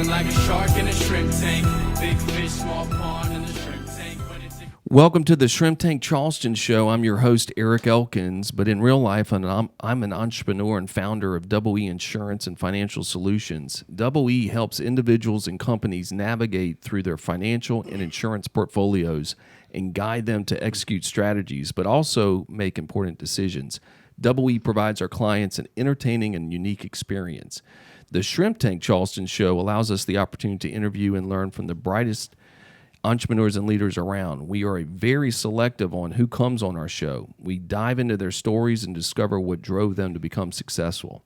Swimming like a shark in a shrimp tank. Big fish, small pond in the shrimp tank. Welcome to the Shrimp Tank Charleston Show. I'm your host, Eric Elkins, but in real life, I'm an entrepreneur and founder of Double E Insurance and Financial Solutions. Double E helps individuals and companies navigate through their financial and insurance portfolios and guide them to execute strategies, but also make important decisions. Double E provides our clients an entertaining and unique experience. The Shrimp Tank Charleston Show allows us the opportunity to interview and learn from the brightest entrepreneurs and leaders around. We are very selective on who comes on our show. We dive into their stories and discover what drove them to become successful.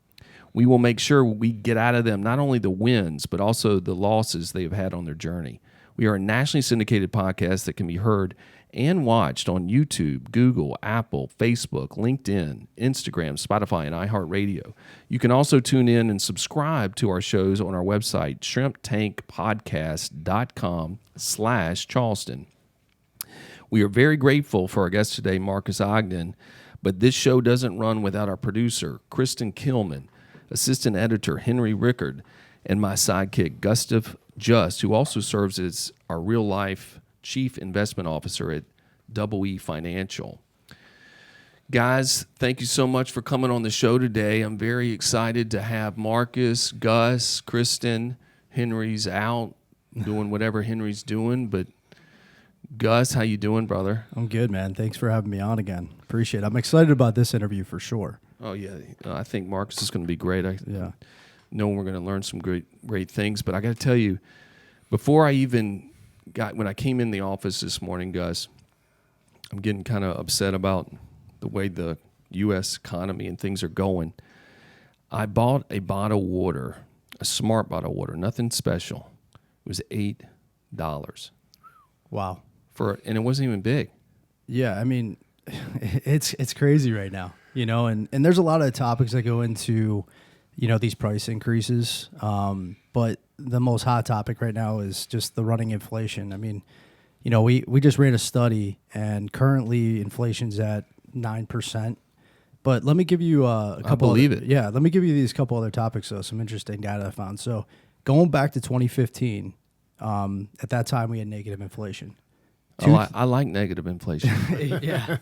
We will make sure we get out of them not only the wins, but also the losses they have had on their journey. We are a nationally syndicated podcast that can be heard and watched on YouTube, Google, Apple, Facebook, LinkedIn, Instagram, Spotify, and iHeartRadio. You can also tune in and subscribe to our shows on our website, shrimptankpodcast.com/Charleston. We are very grateful for our guest today, Marques Ogden, but this show doesn't run without our producer, Kristen Killman, assistant editor, Henry Rickard, and my sidekick, Gustav Just, who also serves as our real-life Chief Investment Officer at Double E Financial. Guys, thank you so much for coming on the show today. I'm very excited to have Marques, Gus, Kristen. Henry's out doing whatever Henry's doing, but Gus, how you doing, brother? I'm good, man. Thanks for having me on again. Appreciate it. I'm excited about this interview for sure. Oh, yeah. I think Marques is going to be great. I know we're going to learn some great things, but I got to tell you, before I even when I came in the office this morning, Gus, I'm getting kind of upset about the way the U.S. economy and things are going. I bought a bottle of water, a smart bottle of water, nothing special. It was $8. Wow. And it wasn't even big. Yeah, I mean, it's crazy right now, and there's a lot of topics that go into, these price increases. But the most hot topic right now is just the running inflation. I mean, we just ran a study, and currently inflation's at 9%. But let me give you a couple. I believe it. Yeah, let me give you these couple other topics, though. Some interesting data I found. So going back to 2015, at that time we had negative inflation. I like negative inflation. yeah.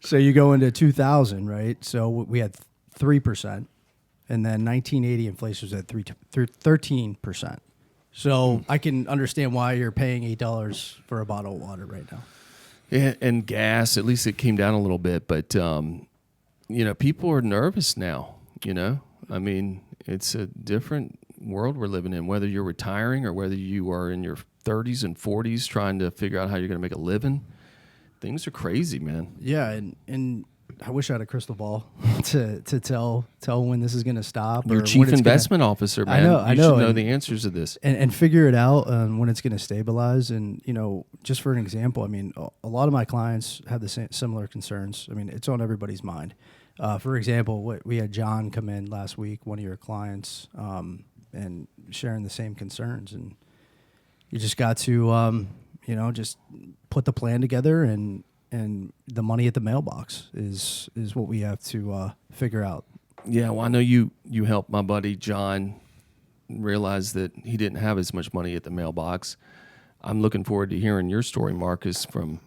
So you go into 2000, right? So we had 3%. And then 1980 inflation was at 13%. So I can understand why you're paying $8 for a bottle of water right now. Yeah, and gas, at least it came down a little bit. But, people are nervous now, I mean, it's a different world we're living in, whether you're retiring or whether you are in your 30s and 40s trying to figure out how you're going to make a living. Things are crazy, man. Yeah, and I wish I had a crystal ball to tell when this is going to stop. You're chief investment officer, man. I know. You should know the answers to this. And figure it out when it's going to stabilize. And, just for an example, I mean, a lot of my clients have the similar concerns. I mean, it's on everybody's mind. For example, we had John come in last week, one of your clients, and sharing the same concerns. And you just got to, just put the plan together, and the money at the mailbox is what we have to figure out. Yeah, well, I know you helped my buddy John realize that he didn't have as much money at the mailbox. I'm looking forward to hearing your story, Marques, from,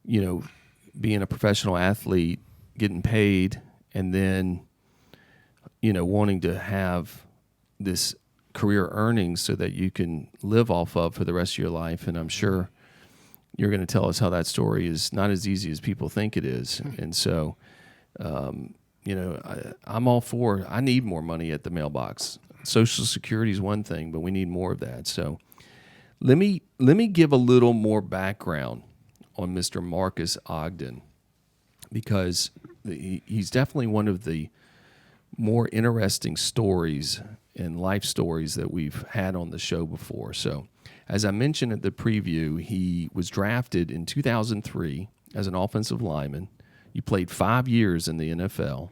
being a professional athlete, getting paid, and then, wanting to have this career earnings so that you can live off of for the rest of your life. And I'm sure you're going to tell us how that story is not as easy as people think it is. And so, I'm all for, I need more money at the mailbox. Social Security is one thing, but we need more of that. So let me give a little more background on Mr. Marques Ogden, because he's definitely one of the more interesting stories and life stories that we've had on the show before. So as I mentioned at the preview, he was drafted in 2003 as an offensive lineman. You played 5 years in the NFL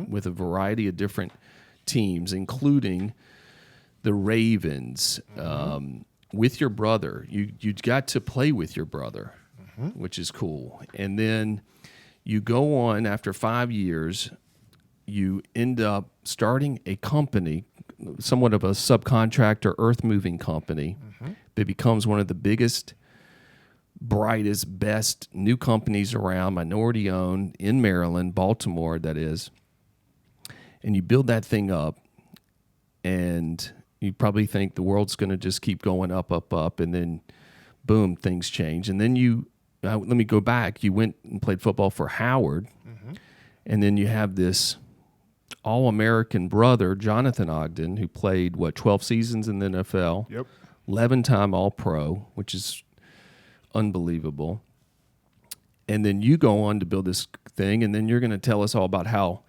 with a variety of different teams, including the Ravens. With your brother, you got to play with your brother, which is cool. And then you go on after 5 years. You end up starting a company, somewhat of a subcontractor earth moving company that becomes one of the biggest, brightest, best new companies around, minority owned in Maryland, Baltimore, that is. And you build that thing up, and you probably think the world's going to just keep going up, up, up, and then boom, things change. And then let me go back. You went and played football for Howard, and then you have this All-American brother, Jonathan Ogden, who played, 12 seasons in the NFL? Yep. 11-time All-Pro, which is unbelievable. And then you go on to build this thing, and then you're going to tell us all about how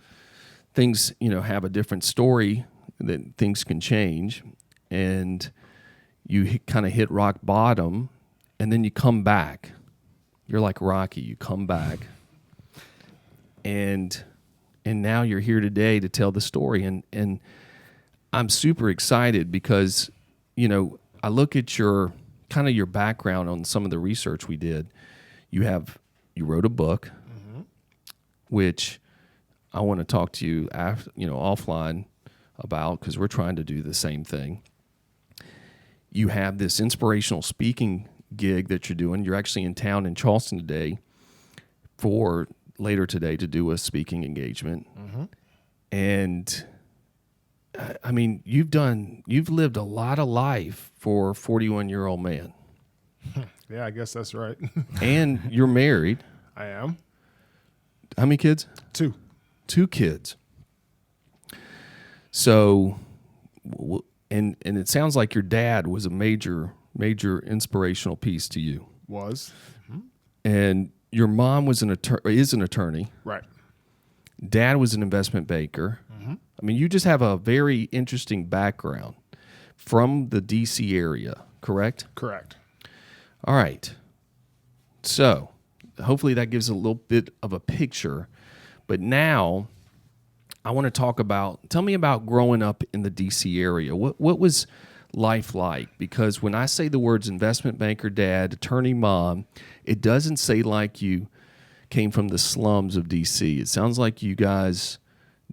things, have a different story, that things can change, and you kind of hit rock bottom, and then you come back. You're like Rocky. You come back, and now you're here today to tell the story. And I'm super excited because, I look at your background on some of the research we did. You wrote a book, which I want to talk to you after, offline about, because we're trying to do the same thing. You have this inspirational speaking gig that you're doing. You're actually in town in Charleston today later today to do a speaking engagement. And I mean, you've lived a lot of life for a 41-year-old man. Yeah, I guess that's right. And you're married. I am. How many kids? 2. 2 kids. So, and it sounds like your dad was a major inspirational piece to you. Was. And your mom is an attorney. Right. Dad was an investment banker. I mean, you just have a very interesting background from the D.C. area, correct? Correct. All right. So, hopefully that gives a little bit of a picture. But now, I want to tell me about growing up in the D.C. area. What was life like? Because when I say the words investment banker dad, attorney mom, it doesn't say like you came from the slums of D.C. It sounds like you guys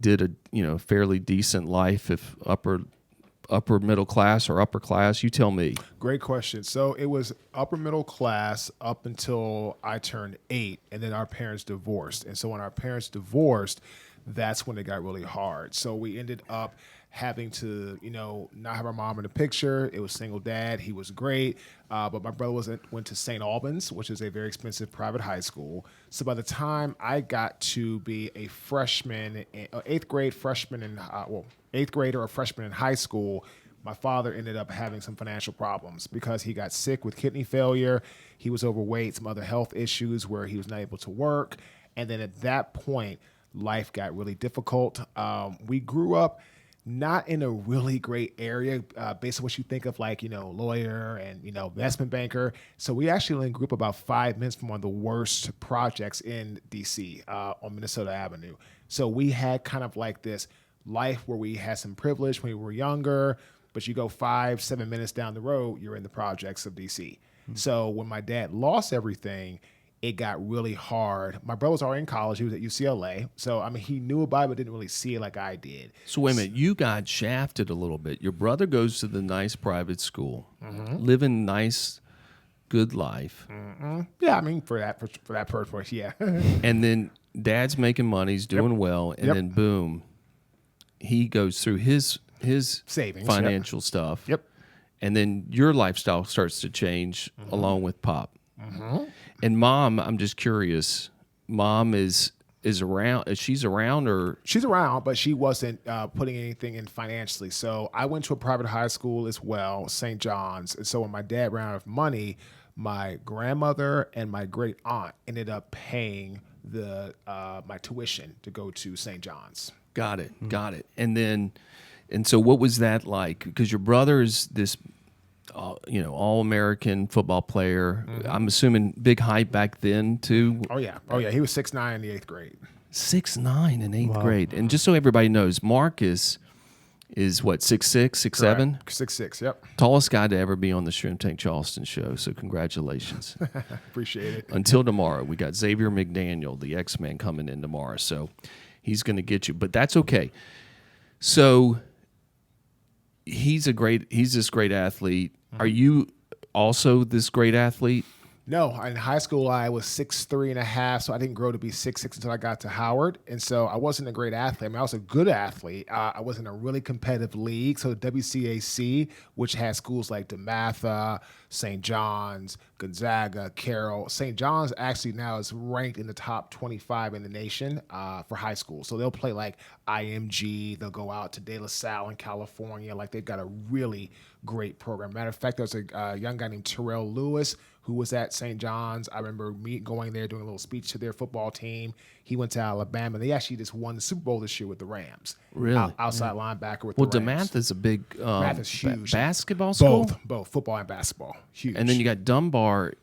did a fairly decent life, if upper middle class or upper class. You tell me. Great question. So it was upper middle class up until I turned 8, and then our parents divorced. And so when our parents divorced, that's when it got really hard. So we ended up having to, not have our mom in the picture. It was single dad. He was great. But my brother went to St. Albans, which is a very expensive private high school. So by the time I got to be a freshman, 8th grade freshman in, 8th grader or freshman in high school, my father ended up having some financial problems because he got sick with kidney failure. He was overweight, some other health issues where he was not able to work. And then at that point, life got really difficult. We grew up not in a really great area, based on what you think of, like, lawyer and, investment banker. So we actually only grew up about 5 minutes from one of the worst projects in DC, on Minnesota Avenue. So we had kind of like this life where we had some privilege when we were younger, but you go 5-7 minutes down the road, you're in the projects of DC. So when my dad lost everything, it got really hard. My brother was already in college. He was at UCLA. So, I mean, he knew about it, but didn't really see it like I did. So, wait a minute. You got shafted a little bit. Your brother goes to the nice private school, living nice, good life. Yeah, I mean, for that purpose, yeah. And then dad's making money. He's doing well. And then, boom, he goes through his savings, financial stuff. Yep. And then your lifestyle starts to change along with Pop. And Mom, I'm just curious. Mom is around. She's around, or she's around, but she wasn't putting anything in financially. So I went to a private high school as well, St. John's. And so when my dad ran out of money, my grandmother and my great aunt ended up paying my tuition to go to St. John's. Got it. And so what was that like? Because your brother is this all-American football player. I'm assuming big height back then too. Oh yeah. He was 6'9" in the 8th grade. 6'9" in 8th grade. And just so everybody knows, Marcus is what, 6'6", 6'7"? 6'6", yep. Tallest guy to ever be on the Shrimp Tank Charleston show. So congratulations. Appreciate it. Until tomorrow, we got Xavier McDaniel, the X-Man, coming in tomorrow. So he's going to get you, but that's okay. So he's this great athlete. Are you also this great athlete? No, in high school I was 6'3.5", so I didn't grow to be 6'6" until I got to Howard, and so I wasn't a great athlete. I mean, I was a good athlete. I was in a really competitive league, so the WCAC, which has schools like DeMatha, St. John's, Gonzaga, Carroll. St. John's actually now is ranked in the top 25 in the nation for high school. So they'll play like IMG. They'll go out to De La Salle in California. Like they've got a really great program. Matter of fact, there's a young guy named Terrell Lewis who was at St. John's. I remember me going there, doing a little speech to their football team. He went to Alabama. They actually just won the Super Bowl this year with the Rams. Really? Outside linebacker with Well, the Rams. DeMatha is a big DeMatha is huge. Basketball school? Both football and basketball. Huge. And then you got Dunbar's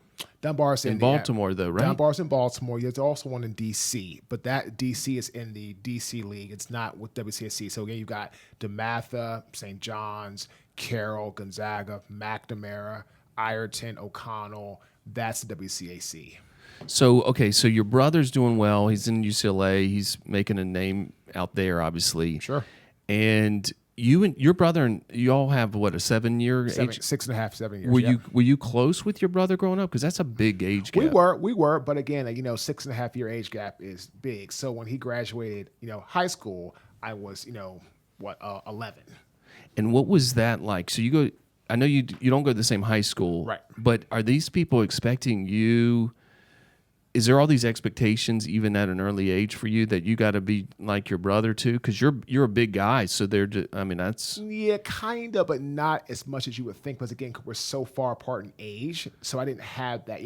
in Baltimore, though, right? Dunbar's in Baltimore. There's also one in D.C., but that D.C. is in the D.C. League. It's not with WCSC. So, again, you got DeMatha, St. John's, Carroll, Gonzaga, McNamara, Ireton, O'Connell. That's the WCAC. So, okay, so your brother's doing well. He's in UCLA. He's making a name out there, obviously. Sure. And you and your brother, and you all have, what, a 7-year age? 6.5, 7 years. Were you close with your brother growing up? Because that's a big age gap. We were, but again, 6.5 year age gap is big. So when he graduated, high school, I was, 11. And what was that like? So you go, I know you don't go to the same high school, right? But are these people expecting you? Is there all these expectations even at an early age for you that you got to be like your brother too? Because you're a big guy, so that's kind of, but not as much as you would think. Because again, we're so far apart in age, so I didn't have that,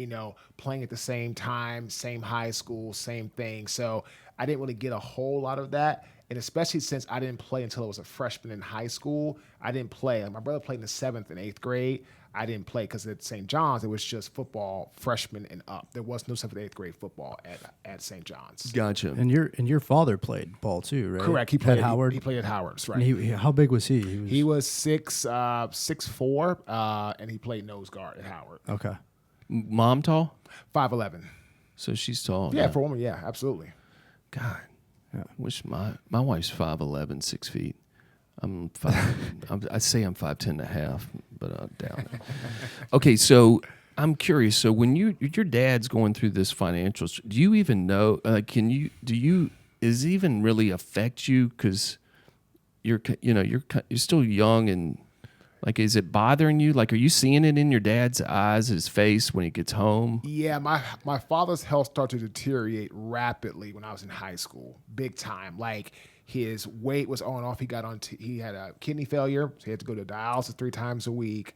playing at the same time, same high school, same thing. So I didn't really get a whole lot of that. And especially since I didn't play until I was a freshman in high school, I didn't play. Like my brother played in the 7th and 8th grade. I didn't play because at St. John's, it was just football freshman and up. There was no 7th and 8th grade football at St. John's. Gotcha. And your father played ball too, right? Correct. He played at Howard. He played at Howard's, right? And how big was he? He was 6'4", and he played nose guard at Howard. Okay. Mom tall? 5'11". So she's tall. Yeah, for a woman, yeah, absolutely. God. Yeah. Wish my wife's 5'11", 6 feet. I'm 5. I say I'm 5'10 and a half, but I doubt it. Okay, so I'm curious. So when your dad's going through this financial, do you even know? Does it even really affect you? Because you're still young and. Like, is it bothering you? Like, are you seeing it in your dad's eyes, his face when he gets home? Yeah, my father's health started to deteriorate rapidly when I was in high school, big time. Like, his weight was on and off. He had a kidney failure, so he had to go to dialysis 3 times a week.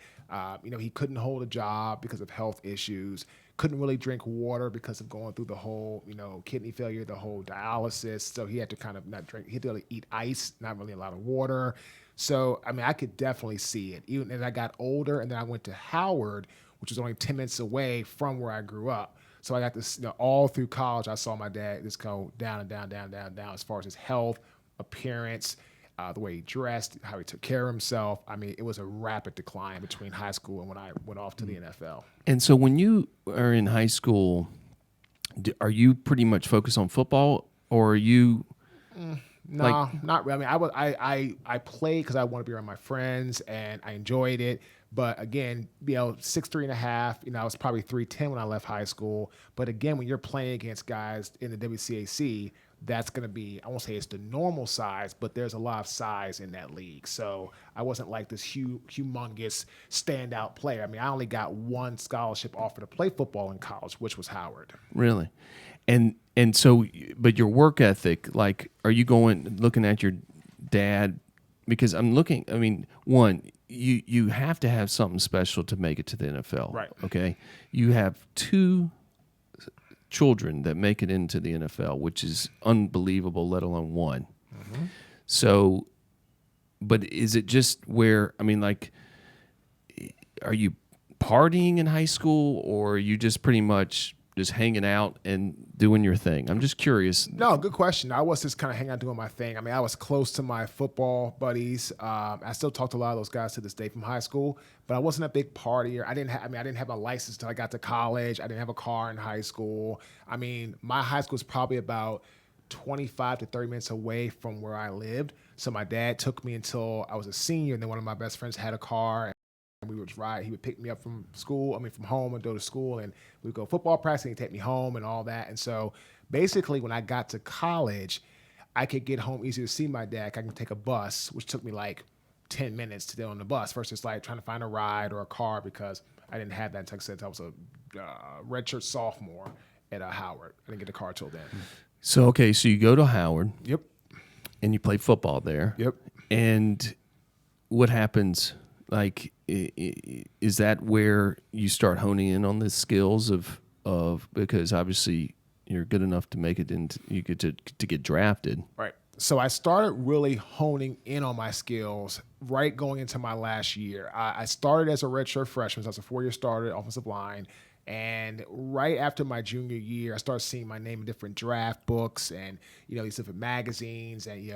He couldn't hold a job because of health issues. Couldn't really drink water because of going through the whole, kidney failure, the whole dialysis. So he had to kind of not drink. He had to really eat ice, not really a lot of water. So, I could definitely see it. Even as I got older, and then I went to Howard, which was only 10 minutes away from where I grew up. So I got this, all through college, I saw my dad just go down and down, down, down, down as far as his health, appearance, the way he dressed, how he took care of himself. It was a rapid decline between high school and when I went off to the NFL. And so when you are in high school, are you pretty much focused on football, or are you... No, not really. I played because I want to be around my friends and I enjoyed it. But again, 6'3.5", I was probably 3'10" when I left high school. But again, when you're playing against guys in the WCAC, that's going to be, I won't say it's the normal size, but there's a lot of size in that league. So I wasn't like this humongous standout player. I only got one scholarship offer to play football in college, which was Howard. Really? And so, but your work ethic, like, are you looking at your dad? Because I'm looking, one, you have to have something special to make it to the NFL. Right. Okay. You have 2 children that make it into the NFL, which is unbelievable, let alone one. Mm-hmm. So, but is it just where, are you partying in high school, or are you just pretty much just hanging out and doing your thing? I'm just curious. No, good question. I was just kind of hanging out doing my thing. I was close to my football buddies. I still talk to a lot of those guys to this day from high school, but I wasn't a big partier. I didn't have my license until I got to college. I didn't have a car in high school. My high school was probably about 25 to 30 minutes away from where I lived. So my dad took me until I was a senior, and then one of my best friends had a car. And we would ride. He would pick me up from home and go to school, and we'd go football practice, and he'd take me home and all that. And so basically when I got to college, I could get home easier to see my dad. I can take a bus, which took me like 10 minutes to get on the bus versus like trying to find a ride or a car because I didn't have that until I was a redshirt sophomore at Howard. I didn't get a car till then. So, okay, so you go to Howard. Yep. And you play football there. Yep. And what happens? Like, is that where you start honing in on the skills of because obviously you're good enough to make it into you get to get drafted. Right. So I started really honing in on my skills right going into my last year. I started as a redshirt freshman. So I was a 4-year starter, offensive line. And right after my junior year, I started seeing my name in different draft books and, these different magazines and,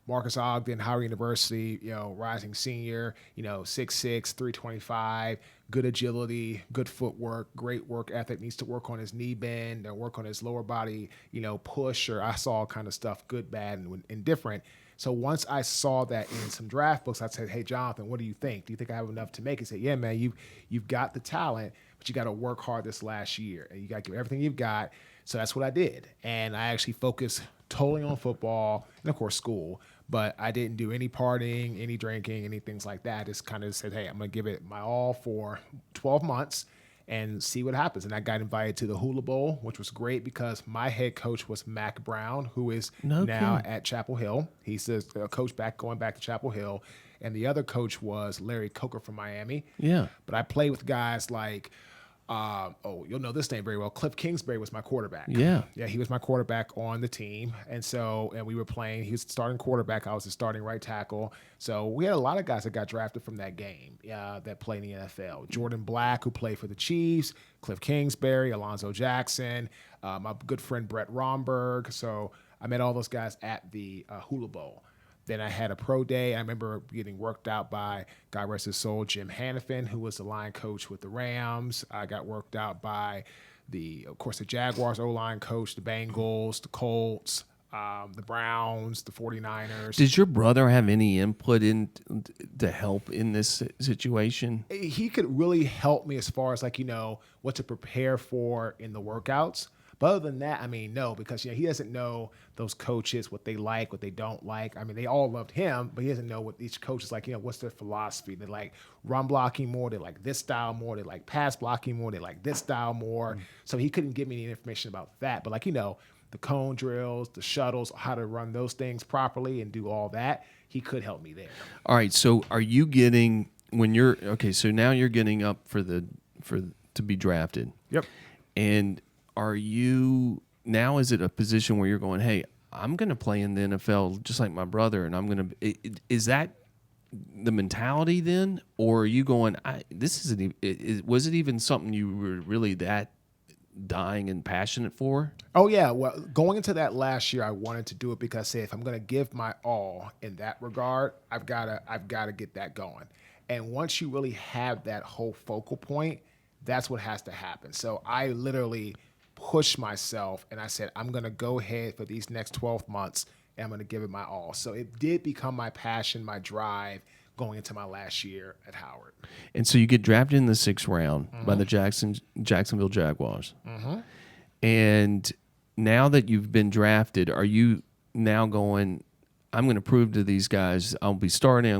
Marques Ogden, Howard University, rising senior, 6'6", 325, good agility, good footwork, great work ethic, needs to work on his knee bend and work on his lower body, push, or I saw all kind of stuff, good, bad, and indifferent. So once I saw that in some draft books, I said, hey, Jonathan, what do you think? Do you think I have enough to make it? He said, yeah, man, you've got the talent, but you got to work hard this last year, and you got to give everything you've got. So that's what I did. And I actually focused totally on football and, of course, school. But I didn't do any partying, any drinking, any things like that. I just kind of said, hey, I'm going to give it my all for 12 months and see what happens. And I got invited to the Hula Bowl, which was great because my head coach was Mac Brown, who is now at Chapel Hill. He's a coach going back to Chapel Hill. And the other coach was Larry Coker from Miami. Yeah. But I played with guys like, you'll know this name very well. Cliff Kingsbury was my quarterback. Yeah. Yeah, he was my quarterback on the team. And we were playing. He was the starting quarterback. I was the starting right tackle. So we had a lot of guys that got drafted from that game that played in the NFL. Jordan Black, who played for the Chiefs, Cliff Kingsbury, Alonzo Jackson, my good friend Brett Romberg. So I met all those guys at the Hula Bowl. Then I had a pro day. I remember getting worked out by, God rest his soul, Jim Hannafin, who was the line coach with the Rams. I got worked out by of course, the Jaguars O-line coach, the Bengals, the Colts, the Browns, the 49ers. Did your brother have any input in to help in this situation? He could really help me as far as what to prepare for in the workouts. But other than that, no, because he doesn't know those coaches, what they like, what they don't like. They all loved him, but he doesn't know what each coach is like, what's their philosophy. They like run blocking more, they like this style more, they like pass blocking more, they like this style more. So he couldn't give me any information about that. But the cone drills, the shuttles, how to run those things properly and do all that, he could help me there. All right, so are you getting so now you're getting up to be drafted. Yep. And is it a position where you're going, hey, I'm going to play in the NFL just like my brother, and I'm going to – is that the mentality then? Or are you going, was it even something you were really that dying and passionate for? Oh, yeah. Well, going into that last year, I wanted to do it because, if I'm going to give my all in that regard, I've got to get that going. And once you really have that whole focal point, that's what has to happen. So I literally – push myself and I said, I'm going to go ahead for these next 12 months and I'm going to give it my all. So it did become my passion, my drive going into my last year at Howard. And so you get drafted in the 6th round by the Jacksonville Jaguars. Mm-hmm. And now that you've been drafted, are you now going, I'm going to prove to these guys I'll be starting,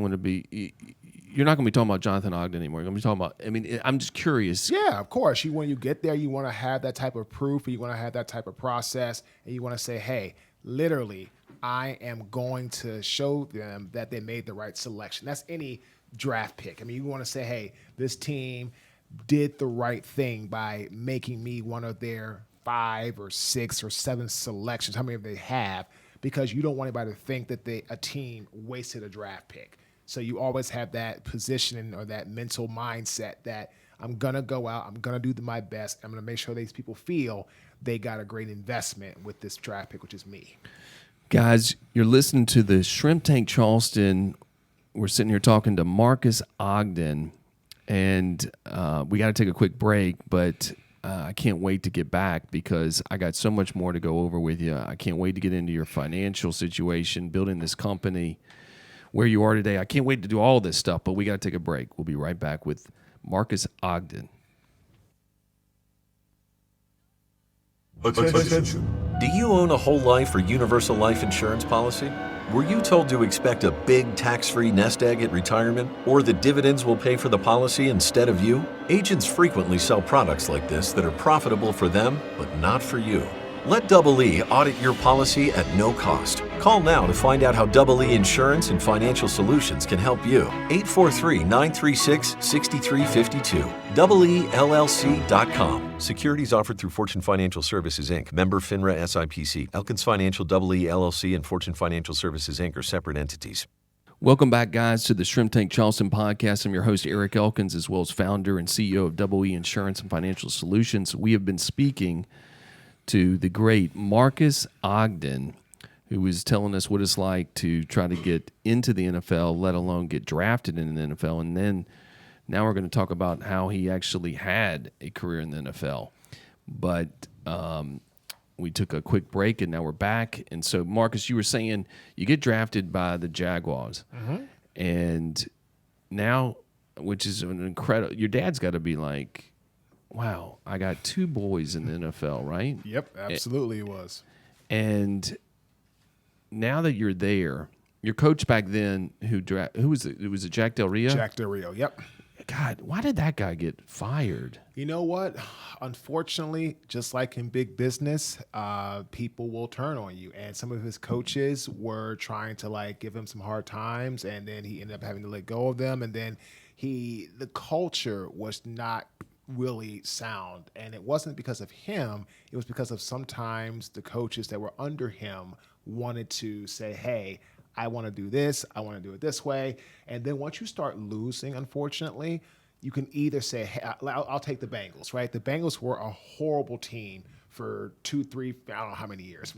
you're not going to be talking about Jonathan Ogden anymore. You're going to be talking about, I'm just curious. Yeah, of course. When you get there, you want to have that type of proof, you want to have that type of process, and you want to say, hey, literally, I am going to show them that they made the right selection. That's any draft pick. You want to say, hey, this team did the right thing by making me one of their 5 or 6 or 7 selections, how many of they have, because you don't want anybody to think that a team wasted a draft pick. So you always have that positioning or that mental mindset that I'm going to go out, I'm going to do my best, I'm going to make sure these people feel they got a great investment with this draft pick, which is me. Guys, you're listening to the Shrimp Tank Charleston. We're sitting here talking to Marques Ogden, and we got to take a quick break, but I can't wait to get back because I got so much more to go over with you. I can't wait to get into your financial situation, building this company. where you are today. I can't wait to do all this stuff, but we got to take a break. We'll be right back with Marques Ogden. Attention. Do you own a whole life or universal life insurance policy? Were you told to expect a big tax-free nest egg at retirement, or that dividends will pay for the policy instead of you? Agents frequently sell products like this that are profitable for them, but not for you. Let Double E audit your policy at no cost. Call now to find out how Double E Insurance and Financial Solutions can help you. 843-936-6352. DoubleELLC.com. Securities offered through Fortune Financial Services, Inc., member FINRA SIPC. Elkins Financial Double E LLC and Fortune Financial Services, Inc. are separate entities. Welcome back, guys, to the Shrimp Tank Charleston podcast. I'm your host, Eric Elkins, as well as founder and CEO of Double E Insurance and Financial Solutions. We have been speaking to the great Marques Ogden, who was telling us what it's like to try to get into the NFL, let alone get drafted in the NFL. And then now we're going to talk about how he actually had a career in the NFL. But we took a quick break, and now we're back. And so, Marques, you were saying you get drafted by the Jaguars. And now, which is an incredible – your dad's got to be like, wow, I got two boys in the NFL, right? Yep, absolutely it was. And now that you're there, your coach back then, who was it? Was it Jack Del Rio? Jack Del Rio, yep. God, why did that guy get fired? You know what? Unfortunately, just like in big business, people will turn on you. And some of his coaches were trying to give him some hard times, and then he ended up having to let go of them. And then the culture was not really sound, and it wasn't because of him. It was because of sometimes the coaches that were under him wanted to say, hey, I want to do this, I want to do it this way. And then once you start losing, unfortunately, you can either say, hey, I'll take the Bengals, right? The Bengals were a horrible team for 2, 3, I don't know how many years.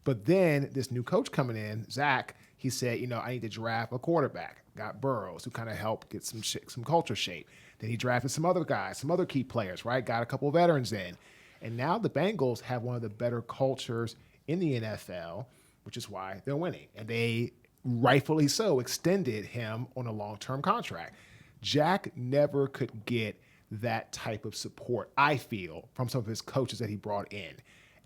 But then this new coach coming in, Zach, he said, I need to draft a quarterback. Got Burrows, who kind of helped get some culture shape. Then he drafted some other guys, some other key players, right? Got a couple of veterans in. And now the Bengals have one of the better cultures in the NFL, which is why they're winning. And they, rightfully so, extended him on a long-term contract. Jack never could get that type of support, I feel, from some of his coaches that he brought in.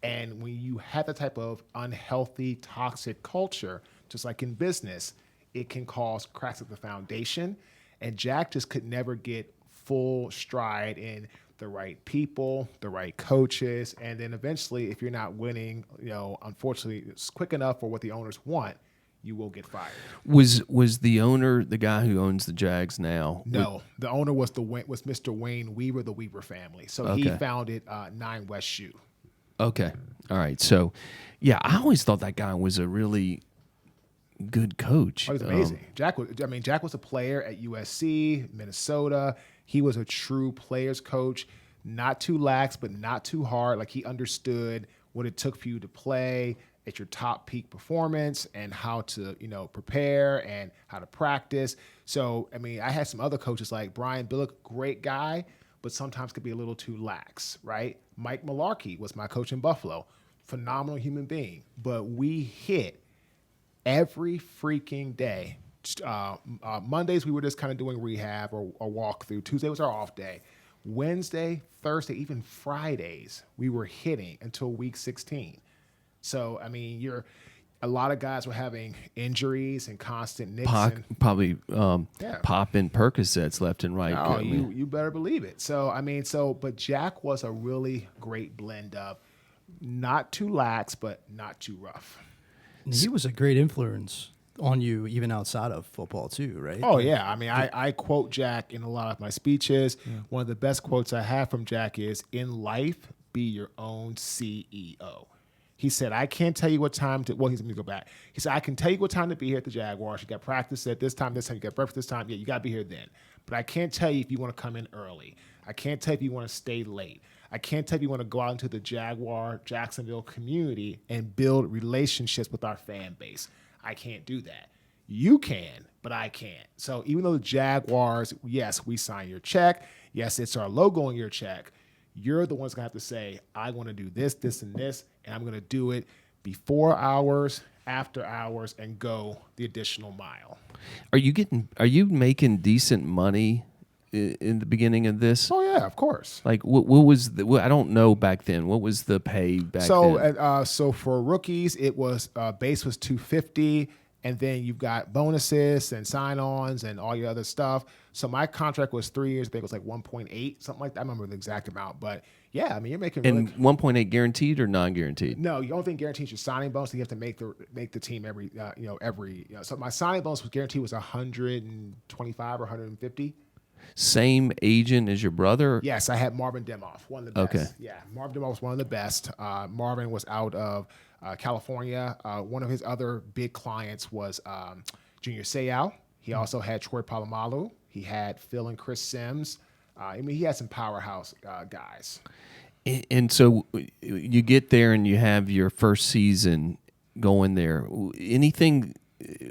And when you have that type of unhealthy, toxic culture, just like in business, it can cause cracks at the foundation. And Jack just could never get full stride in the right people, the right coaches. And then eventually, if you're not winning, unfortunately, it's quick enough for what the owners want, you will get fired. Was the owner the guy who owns the Jags now? No, the owner was Mr. Wayne Weaver, the Weaver family. So He founded 9 West Shoe. Okay. All right. So, yeah, I always thought that guy was a really good coach. Oh, he was amazing. Jack was a player at USC, Minnesota. He was a true players coach, not too lax, but not too hard. He understood what it took for you to play at your top peak performance and how to, prepare and how to practice. So, I had some other coaches like Brian Billick, great guy, but sometimes could be a little too lax, right? Mike Mularkey was my coach in Buffalo, phenomenal human being, but we hit every freaking day. Mondays, we were just kind of doing rehab or walkthrough. Tuesday was our off day. Wednesday, Thursday, even Fridays, we were hitting until week 16. So, a lot of guys were having injuries and constant nicks. Probably popping Percocets left and right. Oh, you better believe it. So, but Jack was a really great blend of not too lax, but not too rough. And he was a great influence on you even outside of football too, right? Oh, yeah. I quote Jack in a lot of my speeches. Yeah. One of the best quotes I have from Jack is, in life, be your own CEO. He said, I can't tell you what time to – well, let me go back. He said, I can tell you what time to be here at the Jaguars. You got practice at this time, you got breakfast this time. Yeah, you got to be here then. But I can't tell you if you want to come in early. I can't tell you if you want to stay late. I can't tell you if you want to go out into the Jaguar, Jacksonville community and build relationships with our fan base. I can't do that. You can, but I can't. So even though the Jaguars, yes, we sign your check. Yes, it's our logo on your check. You're the one's going to have to say, I want to do this, this, and this, and I'm going to do it before hours, after hours, and go the additional mile. Are you making decent money in the beginning of this? Oh yeah, of course. Like what was I don't know back then. What was the pay back then? So for rookies, it was base was $250, and then you've got bonuses and sign-ons and all your other stuff. So my contract was 3 years. I think it was like 1.8, something like that. I remember the exact amount, but yeah, I mean you're making. And 1.8 guaranteed or non-guaranteed? No, the only thing guaranteed is your signing bonus. You have to make the team every. So my signing bonus was guaranteed was 125 or 150. Same agent as your brother? Yes, I had Marvin Demoff, one of the best. Okay. Yeah, Marvin Demoff was one of the best. Marvin was out of California. One of his other big clients was Junior Seau. He also had Troy Polamalu. He had Phil and Chris Sims. I mean, he had some powerhouse guys. And so you get there and you have your first season going there. Anything,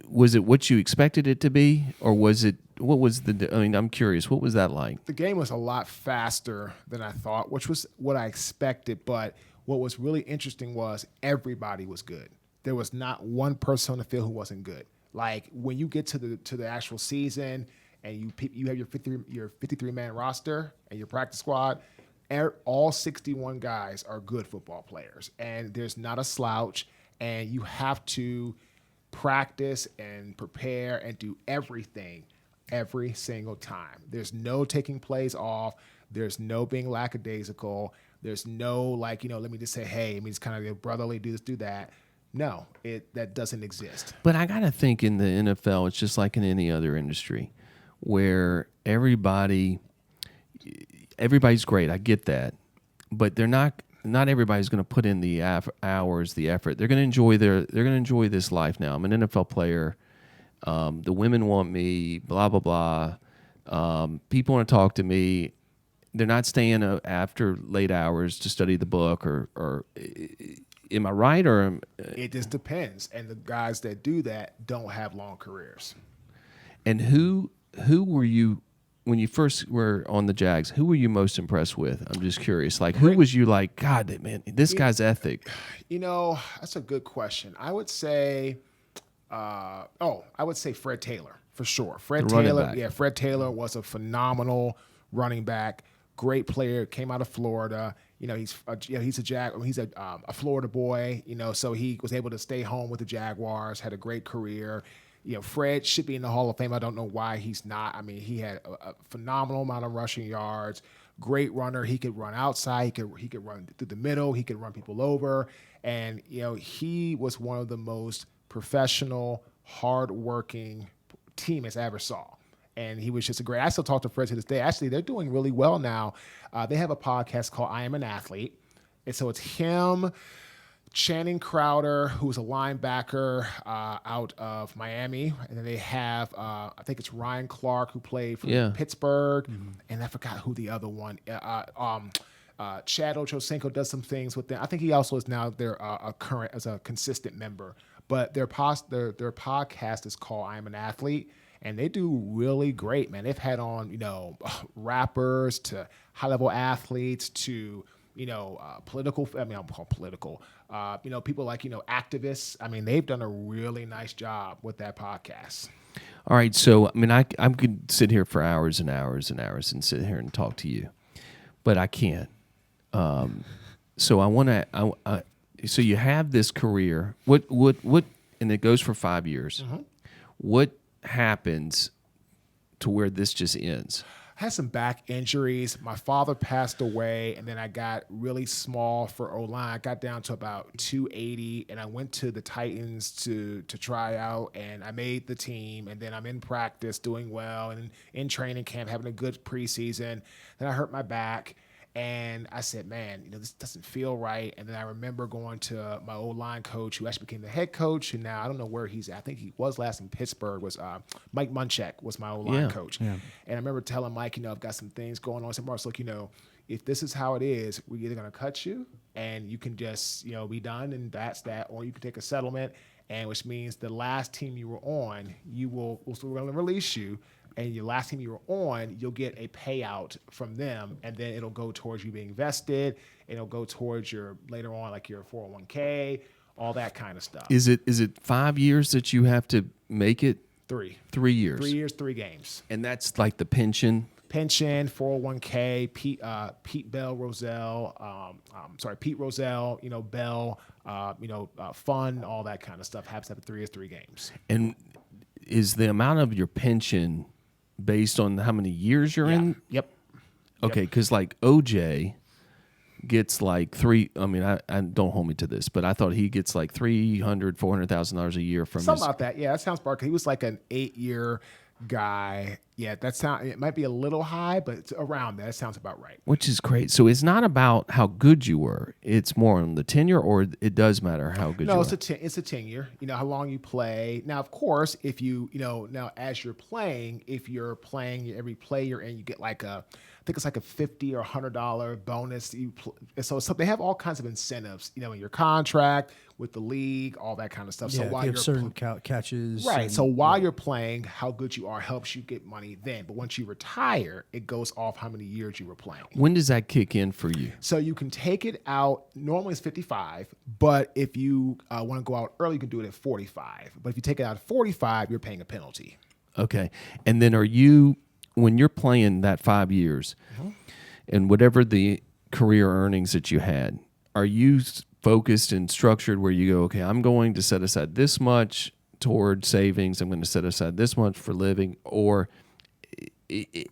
was it what you expected it to be, or was it, what was the, I mean, I'm curious, what was that like? The game was a lot faster than I thought, which was what I expected. But what was really interesting was everybody was good. There was not one person on the field who wasn't good. Like when you get to the actual season and you have your 53-man roster and your practice squad, all 61 guys are good football players, and there's not a slouch. And you have to practice and prepare and do everything every single time. There's no taking plays off. There's no being lackadaisical. There's no let me just say, hey, I mean, it's kind of brotherly, do this, do that. No, that doesn't exist. But I got to think in the NFL, it's just like in any other industry where everybody's great. I get that. But they're not everybody's going to put in the hours, the effort. They're going to enjoy this life now. I'm an NFL player. The women want me, blah, blah, blah. People want to talk to me. They're not staying after late hours to study the book or am I right? Or it just depends. And the guys that do that don't have long careers. And who were you, when you first were on the Jags, who were you most impressed with? I'm just curious. Like, who was you like, God, man, this guy's ethic? That's a good question. I would say Fred Taylor for sure. Fred Taylor was a phenomenal running back, great player, came out of Florida. He's a Florida boy, so he was able to stay home with the Jaguars, had a great career. Fred should be in the Hall of Fame. I don't know why he's not. I mean, he had a phenomenal amount of rushing yards, great runner. He could run outside. He could run through the middle. He could run people over. And, he was one of the most professional, hardworking teammates I ever saw. And he was just I still talk to Fred to this day. Actually, they're doing really well now. They have a podcast called I Am an Athlete. And so it's him, Channing Crowder, who's a linebacker out of Miami. And then they have, I think it's Ryan Clark, who played for Pittsburgh. Mm-hmm. And I forgot who the other one. Chad Ochocinco does some things with them. I think he also is now their current as a consistent member. But their podcast is called I Am an Athlete. And they do really great, man. They've had on, rappers to high-level athletes to, political. I mean, I'm called political. People like, activists. I mean, they've done a really nice job with that podcast. All right. So, I mean, I could sit here for hours and hours and hours and sit here and talk to you, but I can't. So I want to. So you have this career. What? And it goes for 5 years. Mm-hmm. What happens to where this just ends? I had some back injuries. My father passed away, and then I got really small for O-line. I got down to about 280, and I went to the Titans to try out, and I made the team, and then I'm in practice doing well and in training camp having a good preseason. Then I hurt my back. And I said, man, this doesn't feel right. And then I remember going to my old line coach, who actually became the head coach, and now I don't know where he's at. I think he was last in Pittsburgh. Was Mike Munchak was my old line coach. Yeah. And I remember telling Mike, I've got some things going on. I said, Marques, look, if this is how it is, we're either going to cut you, and you can just be done, and that's that, or you can take a settlement, and which means the last team you were on, we're going to release you. And your last team you were on, you'll get a payout from them, and then it'll go towards you being vested. It'll go towards your later on, like your 401k, all that kind of stuff. Is it 5 years that you have to make it? 3. 3 years. 3 years, 3 games. And that's like the pension. Pension, 401k, Pete Bell Roselle, Pete Roselle, Bell, fund, all that kind of stuff. Happens to have 3 years, 3 games. And is the amount of your pension based on how many years you're in? Yep. Okay, because like OJ gets like I don't hold me to this, but I thought he gets like $400,000 a year from Something about that. Yeah, that sounds about. He was like an 8-year guy. Yeah, it might be a little high, but it's around that. That sounds about right. Which is great. So it's not about how good you were. It's more on the tenure, or it does matter how good you No, are. it's a tenure. How long you play. Now, of course, if you, now as you're playing, if you're playing every play you're in, you get like I think it's like a $50 or $100 bonus. So they have all kinds of incentives, in your contract with the league, all that kind of stuff. Yeah, so while you have you're certain catches. right. and- So while you're playing, how good you are helps you get money then. But once you retire, it goes off how many years you were playing. When does that kick in for you? So you can take it out. Normally it's 55, but if you want to go out early, you can do it at 45. But if you take it out at 45, you're paying a penalty. Okay. And then when you're playing that 5 years, and whatever the career earnings that you had, are you focused and structured where you go, okay, I'm going to set aside this much toward savings, I'm going to set aside this much for living,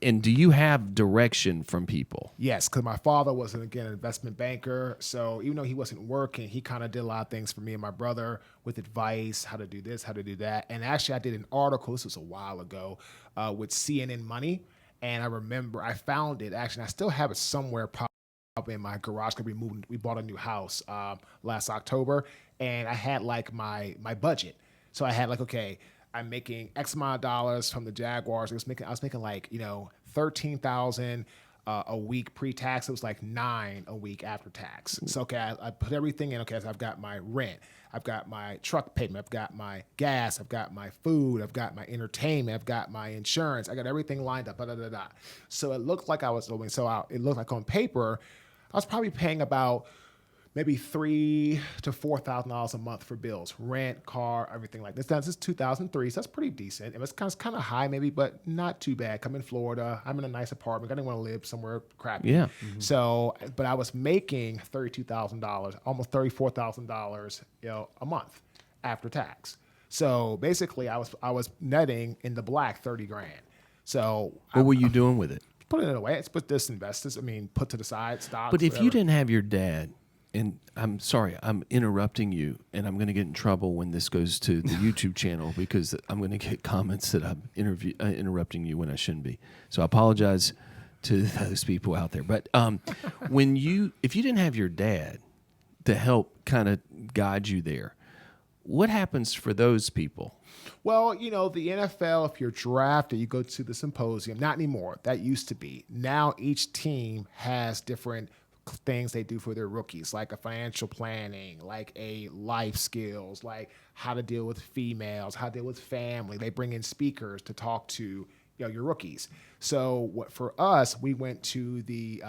and do you have direction from people? Yes, because my father was, an investment banker. So even though he wasn't working, he kind of did a lot of things for me and my brother with advice, how to do this, how to do that. And actually, I did an article, this was a while ago, with CNN Money. And I remember I found it, actually, and I still have it somewhere probably in my garage because we bought a new house last October. And I had like my budget. So I had like, okay, I'm making X amount of dollars from the Jaguars. I was making like, $13,000 a week pre-tax. It was like $9,000 a week after tax. So, okay, I put everything in. Okay, so I've got my rent. I've got my truck payment. I've got my gas. I've got my food. I've got my entertainment. I've got my insurance. I got everything lined up. So it looked like I was doing, it looked like on paper, I was probably paying about maybe $3,000 to $4,000 a month for bills, rent, car, everything like this. This is 2003, so that's pretty decent. It was kind of high maybe, but not too bad. I'm in Florida. I'm in a nice apartment. I didn't want to live somewhere crappy. Yeah. Mm-hmm. So, but I was making $32,000, almost $34,000, a month after tax. So basically, I was netting in the black $30,000. So What were you doing with it? put it away. It's put this investors. Put to the side stocks. But if whatever. you didn't have your dad, and I'm sorry, I'm interrupting you, and I'm going to get in trouble when this goes to the YouTube channel because I'm going to get comments that I'm interrupting you when I shouldn't be. So I apologize to those people out there. But if you didn't have your dad to help kind of guide you there, what happens for those people? Well, the NFL, if you're drafted, you go to the symposium. Not anymore. That used to be. Now each team has different things they do for their rookies, like a financial planning, like a life skills, like how to deal with females, how to deal with family. They bring in speakers to talk to your rookies. So for us, we went to the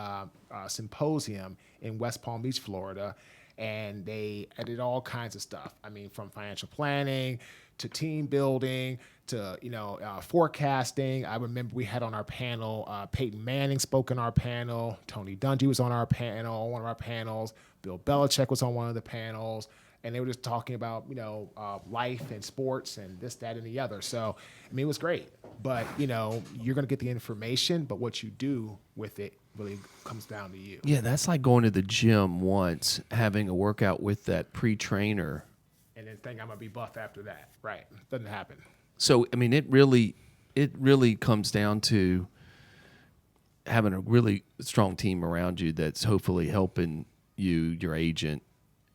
symposium in West Palm Beach, Florida, and they did all kinds of stuff. From financial planning to team building to forecasting. I remember we had on our panel Peyton Manning spoke on our panel. Tony Dungy was on our panel, one of our panels. Bill Belichick was on one of the panels, and they were just talking about life and sports and this, that, and the other. So it was great. But you're going to get the information, but what you do with it really comes down to you. Yeah, that's like going to the gym once, having a workout with that pre-trainer, and then think I'm gonna be buff after that. Right? Doesn't happen. So it really comes down to having a really strong team around you that's hopefully helping you, your agent,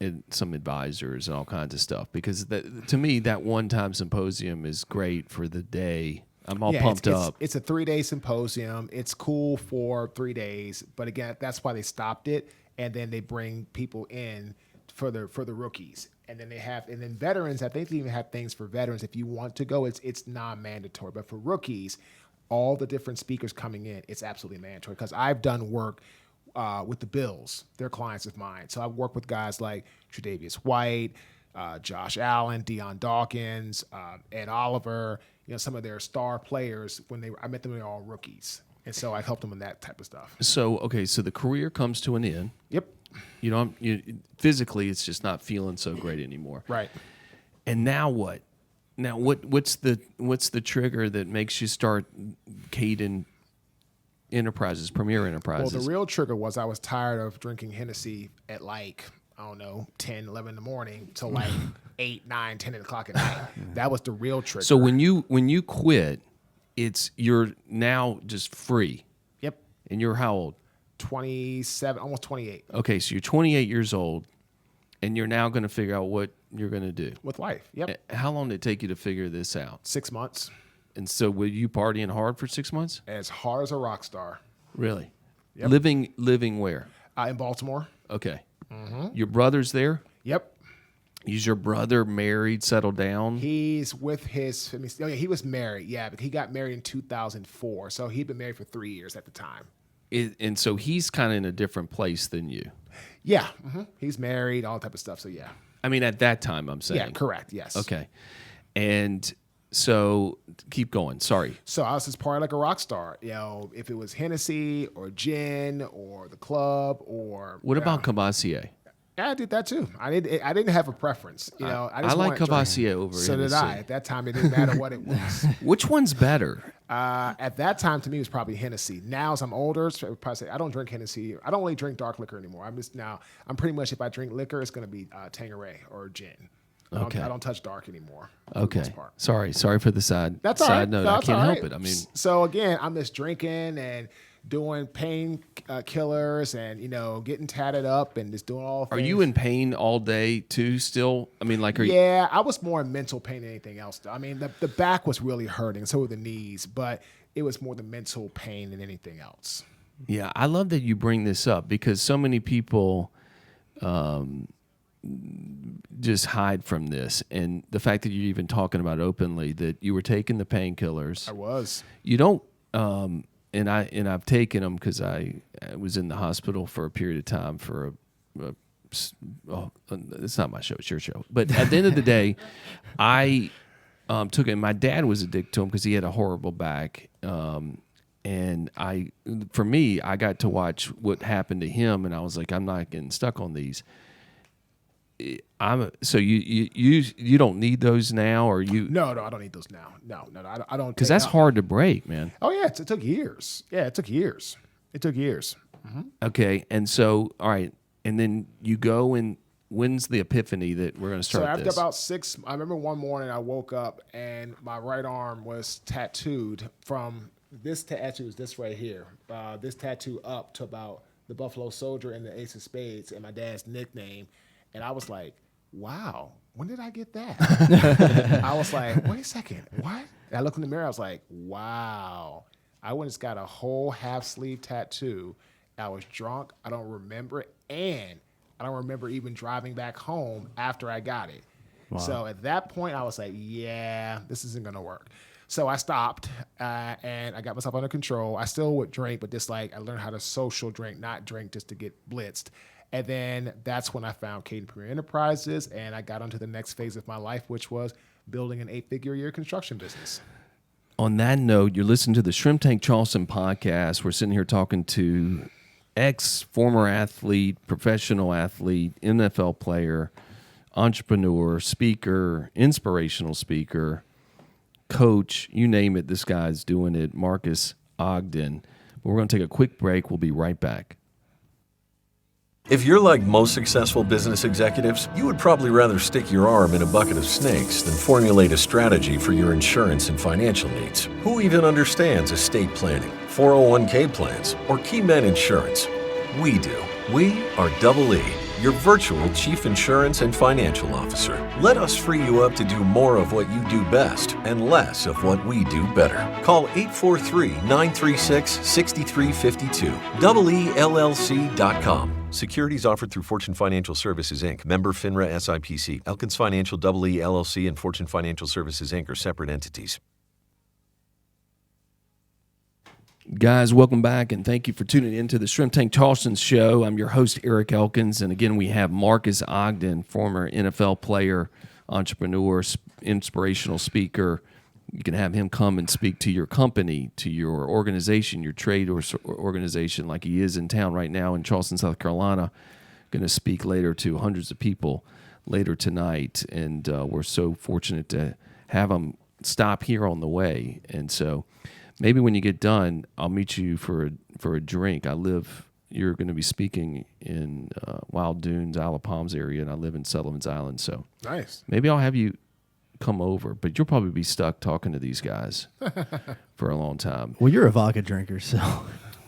and some advisors and all kinds of stuff. Because to me, that one-time symposium is great for the day. I'm all pumped up. It's a 3-day symposium. It's cool for 3 days, but again, that's why they stopped it. And then they bring people in for the rookies. And then veterans, I think they even have things for veterans. If you want to go, it's non-mandatory. But for rookies, all the different speakers coming in, it's absolutely mandatory. Because I've done work with the Bills. They're clients of mine. So I've worked with guys like Tre'Davious White, Josh Allen, Deion Dawkins, Ed Oliver, some of their star players. I met them, they were all rookies. And so I helped them in that type of stuff. So, okay, so the career comes to an end. Yep. Physically, it's just not feeling so great anymore. Right. And now what? Now what's the trigger that makes you start Caden Enterprises, Premier Enterprises? Well, the real trigger was I was tired of drinking Hennessy at 10, 11 in the morning till 8, 9, 10 o'clock at night. That was the real trigger. So when you quit, you're now just free. Yep. And you're how old? 27, almost 28. Okay, so you're 28 years old, and you're now going to figure out what you're going to do. With life, yep. How long did it take you to figure this out? 6 months. And so were you partying hard for 6 months? As hard as a rock star. Really? Yep. Living where? In Baltimore. Okay. Your brother's there? Yep. Is your brother married, settled down? He's with he was married, yeah, but he got married in 2004. So he'd been married for 3 years at the time. And so he's kind of in a different place than you. Yeah. He's married, all type of stuff. So, yeah. I mean, at that time, I'm saying. Yeah, correct, yes. Okay. And so keep going. Sorry. So I was just partying like a rock star. If it was Hennessy or gin or the club or... What about Cavassier? Yeah, I did that too. I didn't have a preference. I like Cavassier over So Hennessy. did I. At that time, it didn't matter what it was. Which one's better? At that time, to me, it was probably Hennessy. Now, as I'm older, I would probably say I don't drink Hennessy. I don't really drink dark liquor anymore. I'm pretty much, if I drink liquor, it's going to be Tanqueray or gin. I don't touch dark anymore. Okay. Sorry for the side That's all right. note. No, I can't help it. I mean, so again, I'm just drinking and doing pain killers and getting tatted up and just doing all things. Are you in pain all day too? Still, I mean, like, Yeah, I was more in mental pain than anything else. I mean, the back was really hurting, so were the knees, but it was more the mental pain than anything else. Yeah, I love that you bring this up because so many people just hide from this, and the fact that you're even talking about openly that you were taking the painkillers. I was. You don't. And I've taken them because I was in the hospital for a period of time for it's not my show, it's your show. But at the end of the day, I took it. My dad was addicted to them because he had a horrible back. And I got to watch what happened to him, and I was like, I'm not getting stuck on these. So you don't need those now, or you? No, I don't need those now. No, I don't. Because that's hard to break, man. Oh yeah, it took years. Yeah, it took years. Mm-hmm. Okay, and so all right, and then you go and when's the epiphany that we're going to start? So after this? about 6, I remember one morning I woke up and my right arm was tattooed from this tattoo is this right here. This tattoo up to about the Buffalo Soldier and the Ace of Spades and my dad's nickname. And I was like, wow, when did I get that? I was like, wait a second, what? And I looked in the mirror, I was like, wow. I went and got a whole half sleeve tattoo. I was drunk, I don't remember it, and I don't remember even driving back home after I got it. Wow. So at that point, I was like, yeah, this isn't gonna work. So I stopped and I got myself under control. I still would drink, but just like I learned how to social drink, not drink just to get blitzed. And then that's when I found Caden Premier Enterprises, and I got onto the next phase of my life, which was building an 8-figure-a-year construction business. On that note, you're listening to the Shrimp Tank Charleston podcast. We're sitting here talking to former athlete, professional athlete, NFL player, entrepreneur, speaker, inspirational speaker, coach, you name it, this guy's doing it, Marques Ogden. But we're going to take a quick break. We'll be right back. If you're like most successful business executives, you would probably rather stick your arm in a bucket of snakes than formulate a strategy for your insurance and financial needs. Who even understands estate planning, 401k plans, or key man insurance? We do. We are Double E, your virtual chief insurance and financial officer. Let us free you up to do more of what you do best and less of what we do better. Call 843-936-6352. EELLC.com. Securities offered through Fortune Financial Services, Inc., member FINRA SIPC. Elkins Financial EE LLC and Fortune Financial Services, Inc. are separate entities. Guys, welcome back, and thank you for tuning in to the Shrimp Tank Charleston show. I'm your host, Eric Elkins, and again, we have Marques Ogden, former NFL player, entrepreneur, inspirational speaker. You can have him come and speak to your company, to your organization, your trade or organization, like he is in town right now in Charleston, South Carolina. Going to speak later to hundreds of people later tonight, and we're so fortunate to have him stop here on the way. And so maybe when you get done, I'll meet you for a drink. You're going to be speaking in Wild Dunes, Isle of Palms area, and I live in Sullivan's Island. So Nice. maybe I'll have you come over, but you'll probably be stuck talking to these guys for a long time. Well, you're a vodka drinker, so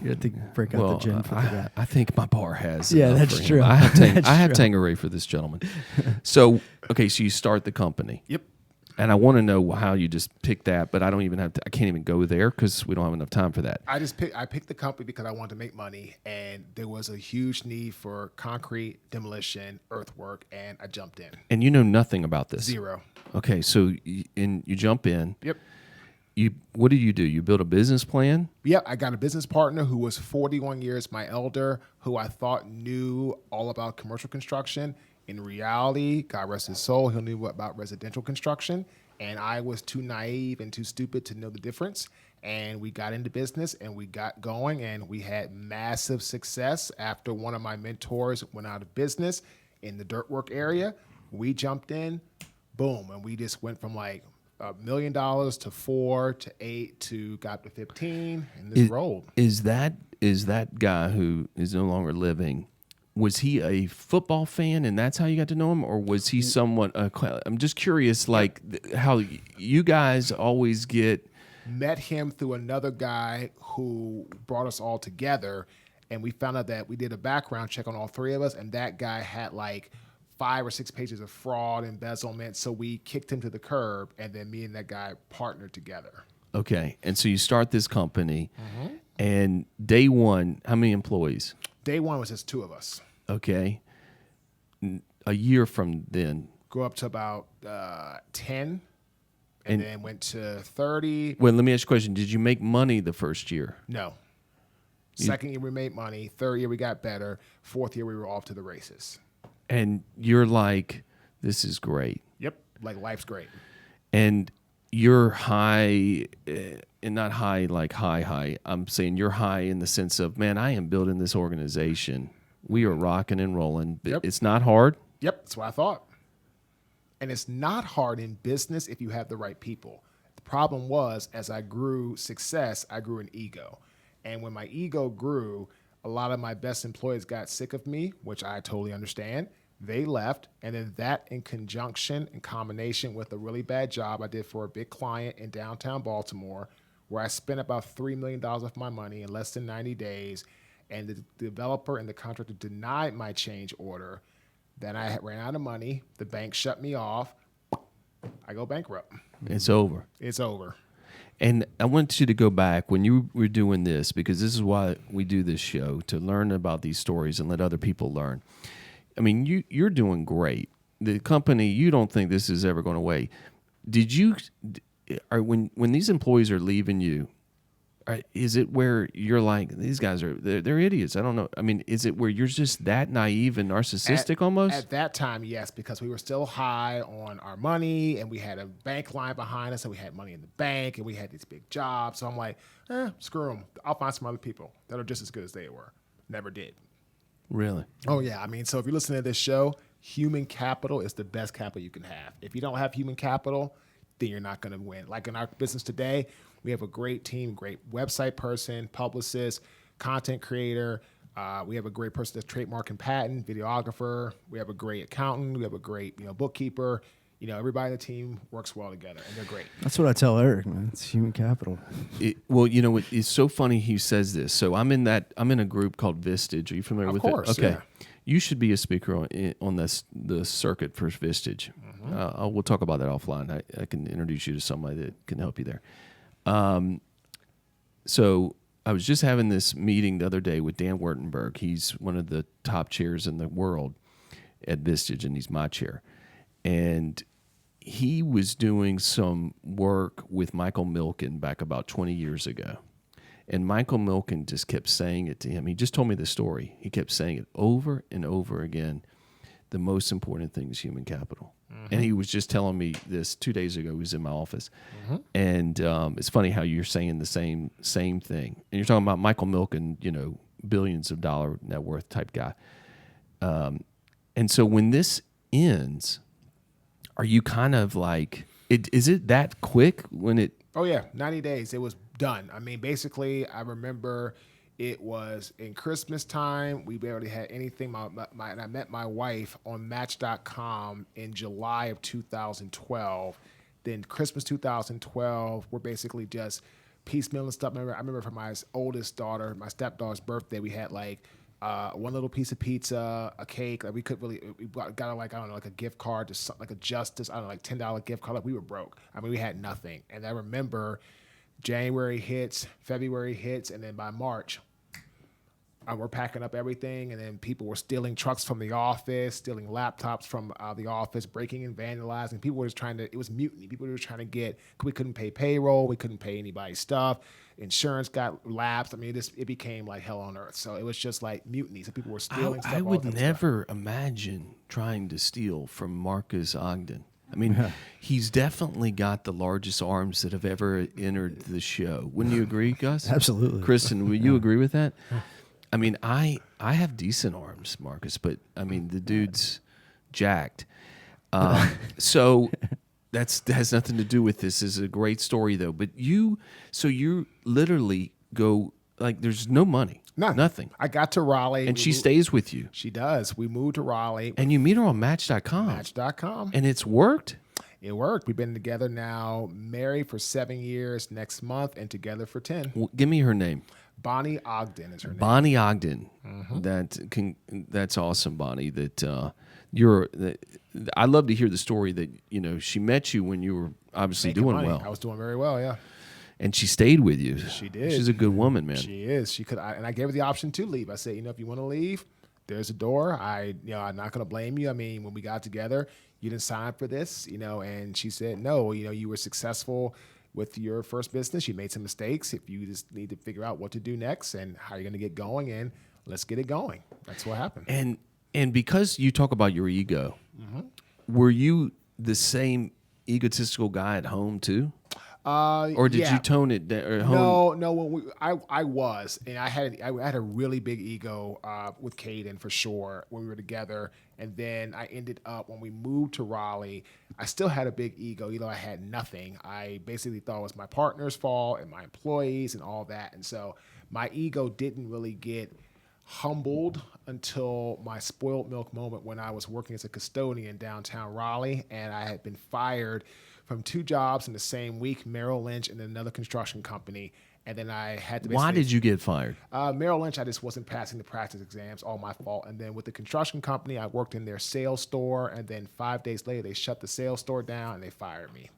you have to break out the gin for that. I think my bar has. Yeah, enough that's for him. true. I have That's I have true. Tanqueray for this gentleman. So you start the company. Yep. And I want to know how you just picked that, but I can't even go there because we don't have enough time for that. I picked the company because I wanted to make money, and there was a huge need for concrete, demolition, earthwork, and I jumped in. And you know nothing about this. Zero. Okay, so you jump in. Yep. What do? You build a business plan? Yep, I got a business partner who was 41 years my elder, who I thought knew all about commercial construction. In reality, God rest his soul, he knew about residential construction, and I was too naive and too stupid to know the difference. And we got into business, and we got going, and we had massive success. After one of my mentors went out of business in the dirt work area, we jumped in, boom, and we just went from like $1 million to 4 to 8 to got to 15, and this rolled. Is that guy who is no longer living? Was he a football fan, and that's how you got to know him, or was he somewhat? I'm just curious, like how you guys always get. Met him through another guy who brought us all together, and we found out that we did a background check on all three of us, and that guy had like 5 or 6 pages of fraud, embezzlement. So we kicked him to the curb, and then me and that guy partnered together. Okay, and so you start this company, and day one, how many employees? Day one was just 2 of us. Okay, a year from then. Grew up to about 10, and then went to 30. Well, let me ask you a question. Did you make money the first year? No. Second year we made money. Third year we got better. Fourth year we were off to the races. And you're like, this is great. Yep, like life's great. And you're high, and not high like high. I'm saying you're high in the sense of, man, I am building this organization. We are rocking and rolling. Yep. It's not hard. Yep, that's what I thought. And it's not hard in business if you have the right people. The problem was, as I grew success, I grew an ego. And when my ego grew, a lot of my best employees got sick of me, which I totally understand. They left, and then that in conjunction and combination with a really bad job I did for a big client in downtown Baltimore, where I spent about $3 million of my money in less than 90 days, and the developer and the contractor denied my change order. Then I ran out of money. The bank shut me off. I go bankrupt. It's over. It's over. And I want you to go back when you were doing this, because this is why we do this show, to learn about these stories and let other people learn. I mean, you're doing great. The company, you don't think this is ever going away. When these employees are leaving you, is it where you're like, these guys they're idiots? I don't know. I mean, is it where you're just that naive and narcissistic almost? At that time, yes, because we were still high on our money, and we had a bank line behind us, and we had money in the bank, and we had these big jobs. So I'm like, screw them. I'll find some other people that are just as good as they were. Never did. Really? Oh, yeah. I mean, so if you're listening to this show, human capital is the best capital you can have. If you don't have human capital, then you're not going to win. Like in our business today, we have a great team, great website person, publicist, content creator. We have a great person that's trademark and patent, videographer. We have a great accountant. We have a great, bookkeeper. Everybody on the team works well together, and they're great. That's what I tell Eric, man. It's human capital. It's so funny he says this. So I'm in a group called Vistage. Are you familiar with it? Of course, Okay. yeah. You should be a speaker on the circuit for Vistage. We'll talk about that offline. I can introduce you to somebody that can help you there. So I was just having this meeting the other day with Dan Wurtenberg. He's one of the top chairs in the world at Vistage, and he's my chair. And he was doing some work with Michael Milken back about 20 years ago. And Michael Milken just kept saying it to him. He just told me the story. He kept saying it over and over again. The most important thing is human capital. And he was just telling me this 2 days ago. He was in my office. And it's funny how you're saying the same thing. And you're talking about Michael Milken, billions of dollar net worth type guy. And so when this ends, are you kind of like, is it that quick when it? Oh yeah, 90 days. It was done. I mean, basically, I remember it was in Christmas time. We barely had anything. And I met my wife on Match.com in July of 2012. Then Christmas 2012, we're basically just piecemeal and stuff. I remember for my oldest daughter, my stepdaughter's birthday, we had like one little piece of pizza, a cake. Like we got like, I don't know, like a gift card to something like a Justice, I don't know, like $10 gift card. Like we were broke. I mean, we had nothing. And I remember January hits, February hits, and then by March, we're packing up everything, and then people were stealing trucks from the office, stealing laptops from the office, breaking and vandalizing. People were just it was mutiny. People were trying to we couldn't pay payroll, we couldn't pay anybody's stuff. Insurance got lapsed. I mean, it became like hell on earth. So it was just like mutiny. So people were stealing stuff. I would never imagine trying to steal from Marques Ogden. I mean, he's definitely got the largest arms that have ever entered the show. Wouldn't you agree, Gus? Absolutely. Kristen, would you agree with that? I mean, I have decent arms, Marcus, but I mean, the dude's jacked. So that has nothing to do with this. This is a great story, though. But you literally go, like, there's no money. Nothing. I got to Raleigh. And she stays with you. She does. We moved to Raleigh. And you meet her on Match.com. Match.com. And it's worked? It worked. We've been together now, married for 7 years next month, and together for 10. Well, give me her name. Bonnie Ogden is her name. Bonnie Ogden. That's awesome, Bonnie. I love to hear the story that she met you when you were obviously doing well. I was doing very well, yeah. And she stayed with you. She did. She's a good woman, man. She is. She could, and I gave her the option to leave. I said, if you want to leave, there's a door. I'm not going to blame you. I mean, when we got together, you didn't sign up for this, And she said, no. You were successful with your first business. You made some mistakes. If you just need to figure out what to do next and how you're going to get going, and let's get it going. That's what happened. And because you talk about your ego, were you the same egotistical guy at home too? Or did you tone it down at home? No. I was, and I had a really big ego with Caden for sure when we were together. And then I ended up, when we moved to Raleigh, I still had a big ego. I had nothing. I basically thought it was my partner's fault and my employees and all that. And so my ego didn't really get humbled until my spoiled milk moment when I was working as a custodian downtown Raleigh, and I had been fired from 2 jobs in the same week, Merrill Lynch and another construction company. And then I had to. Why did you get fired? Merrill Lynch, I just wasn't passing the practice exams, all my fault. And then with the construction company, I worked in their sales store, and then 5 days later, they shut the sales store down and they fired me.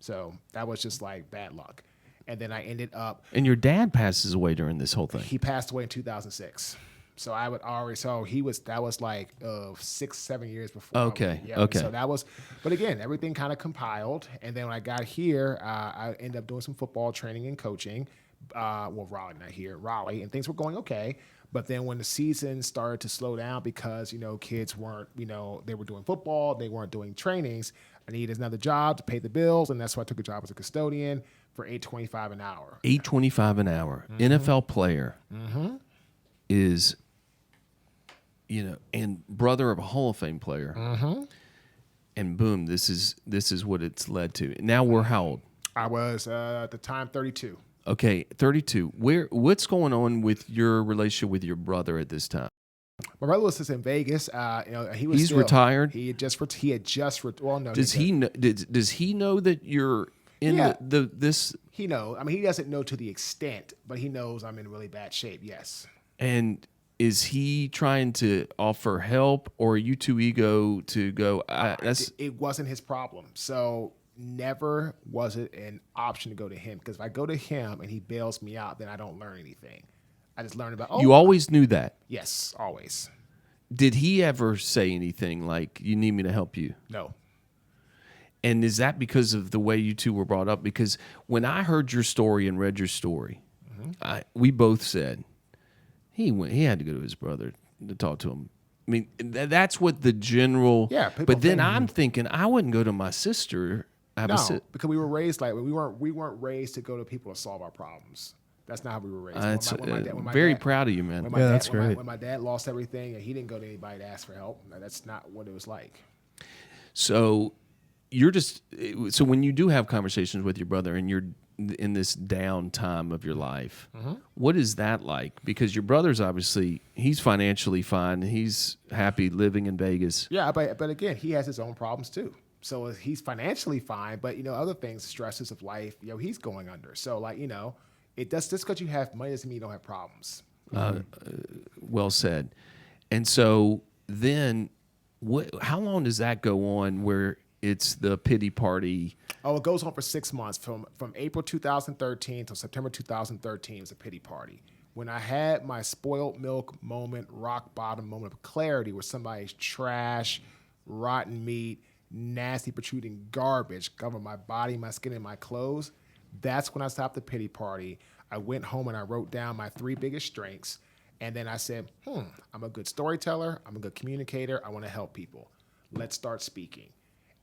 So that was just like bad luck. And then I ended up. And your dad passes away during this whole thing. He passed away in 2006. So I would already. So that was like 6-7 years before. Okay. Yeah. Okay. So that was. But again, everything kind of compiled. And then when I got here, I ended up doing some football training and coaching. Raleigh, not here, Raleigh, and things were going okay. But then when the season started to slow down because, kids weren't, they were doing football, they weren't doing trainings, I needed another job to pay the bills, and that's why I took a job as a custodian for $8.25 an hour. $8.25 an hour. NFL player is, and brother of a Hall of Fame player. And boom, this is what it's led to. Now we're how old? I was at the time 32. Okay, 32. What's going on with your relationship with your brother at this time? My brother was just in Vegas. He's retired. He had just. Well, no. Does he know? Does he know that you're in this? He knows. I mean, he doesn't know to the extent, but he knows I'm in really bad shape. Yes. And is he trying to offer help, or are you too ego to go? It wasn't his problem. So. Never was it an option to go to him, because if I go to him and he bails me out, then I don't learn anything. I just learned about. You always knew that? Yes, always. Did he ever say anything like, you need me to help you? No. And is that because of the way you two were brought up? Because when I heard your story and read your story, we both said he had to go to his brother to talk to him. I mean, that's what the general. Yeah, people but then think- I'm thinking I wouldn't go to my sister. No, because we were raised like we weren't raised to go to people to solve our problems. That's not how we were raised. When my Very dad- proud of you, man. When my Yeah, dad- that's when my- great. when my dad lost everything, and he didn't go to anybody to ask for help. That's not what it was like. So so when you do have conversations with your brother and you're in this down time of your life, what is that like? Because your brother's obviously, he's financially fine. He's happy living in Vegas. Yeah, but again, he has his own problems too. So he's financially fine, but other things, stresses of life, he's going under. So like it does just because you have money doesn't mean you don't have problems. Well said. And so then how long does that go on where it's the pity party? Oh, it goes on for 6 months from April 2013 to September 2013. It was a pity party. When I had my spoiled milk moment, rock bottom moment of clarity where somebody's trash, rotten meat, nasty protruding garbage covered my body, my skin, and my clothes, that's when I stopped the pity party. I went home and I wrote down my 3 biggest strengths. And then I said, I'm a good storyteller. I'm a good communicator. I want to help people. Let's start speaking.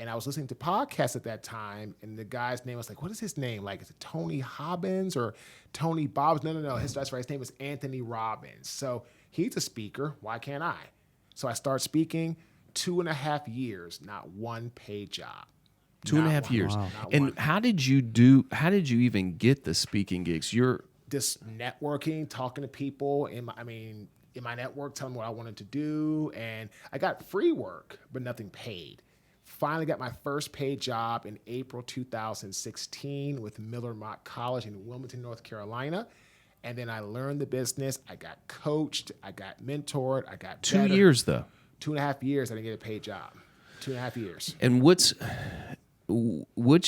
And I was listening to podcasts at that time, and the guy's name was like, what is his name? Like, is it Tony Robbins or Tony Bobbs? No. That's right. His name is Anthony Robbins. So he's a speaker. Why can't I? So I started speaking. 2.5 years, not one paid job. 2.5 years. Not And one. how did you even get the speaking gigs? Just networking, talking to people in my network, telling them what I wanted to do. And I got free work, but nothing paid. Finally got my first paid job in April 2016 with Miller Mock College in Wilmington, North Carolina. And then I learned the business. I got coached. I got mentored. I got 2 better. years though. 2.5 years, I didn't get a paid job. 2.5 years. And what's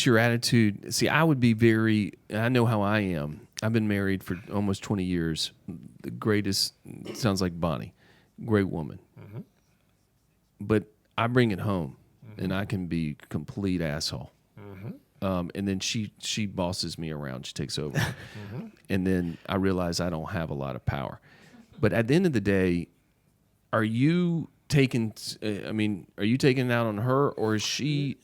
your attitude? See, I would be I know how I am. I've been married for almost 20 years. The greatest, sounds like Bonnie, great woman. But I bring it home, and I can be complete asshole. And then she bosses me around. She takes over. And then I realize I don't have a lot of power. But at the end of the day, are you taking it out on her, or is she?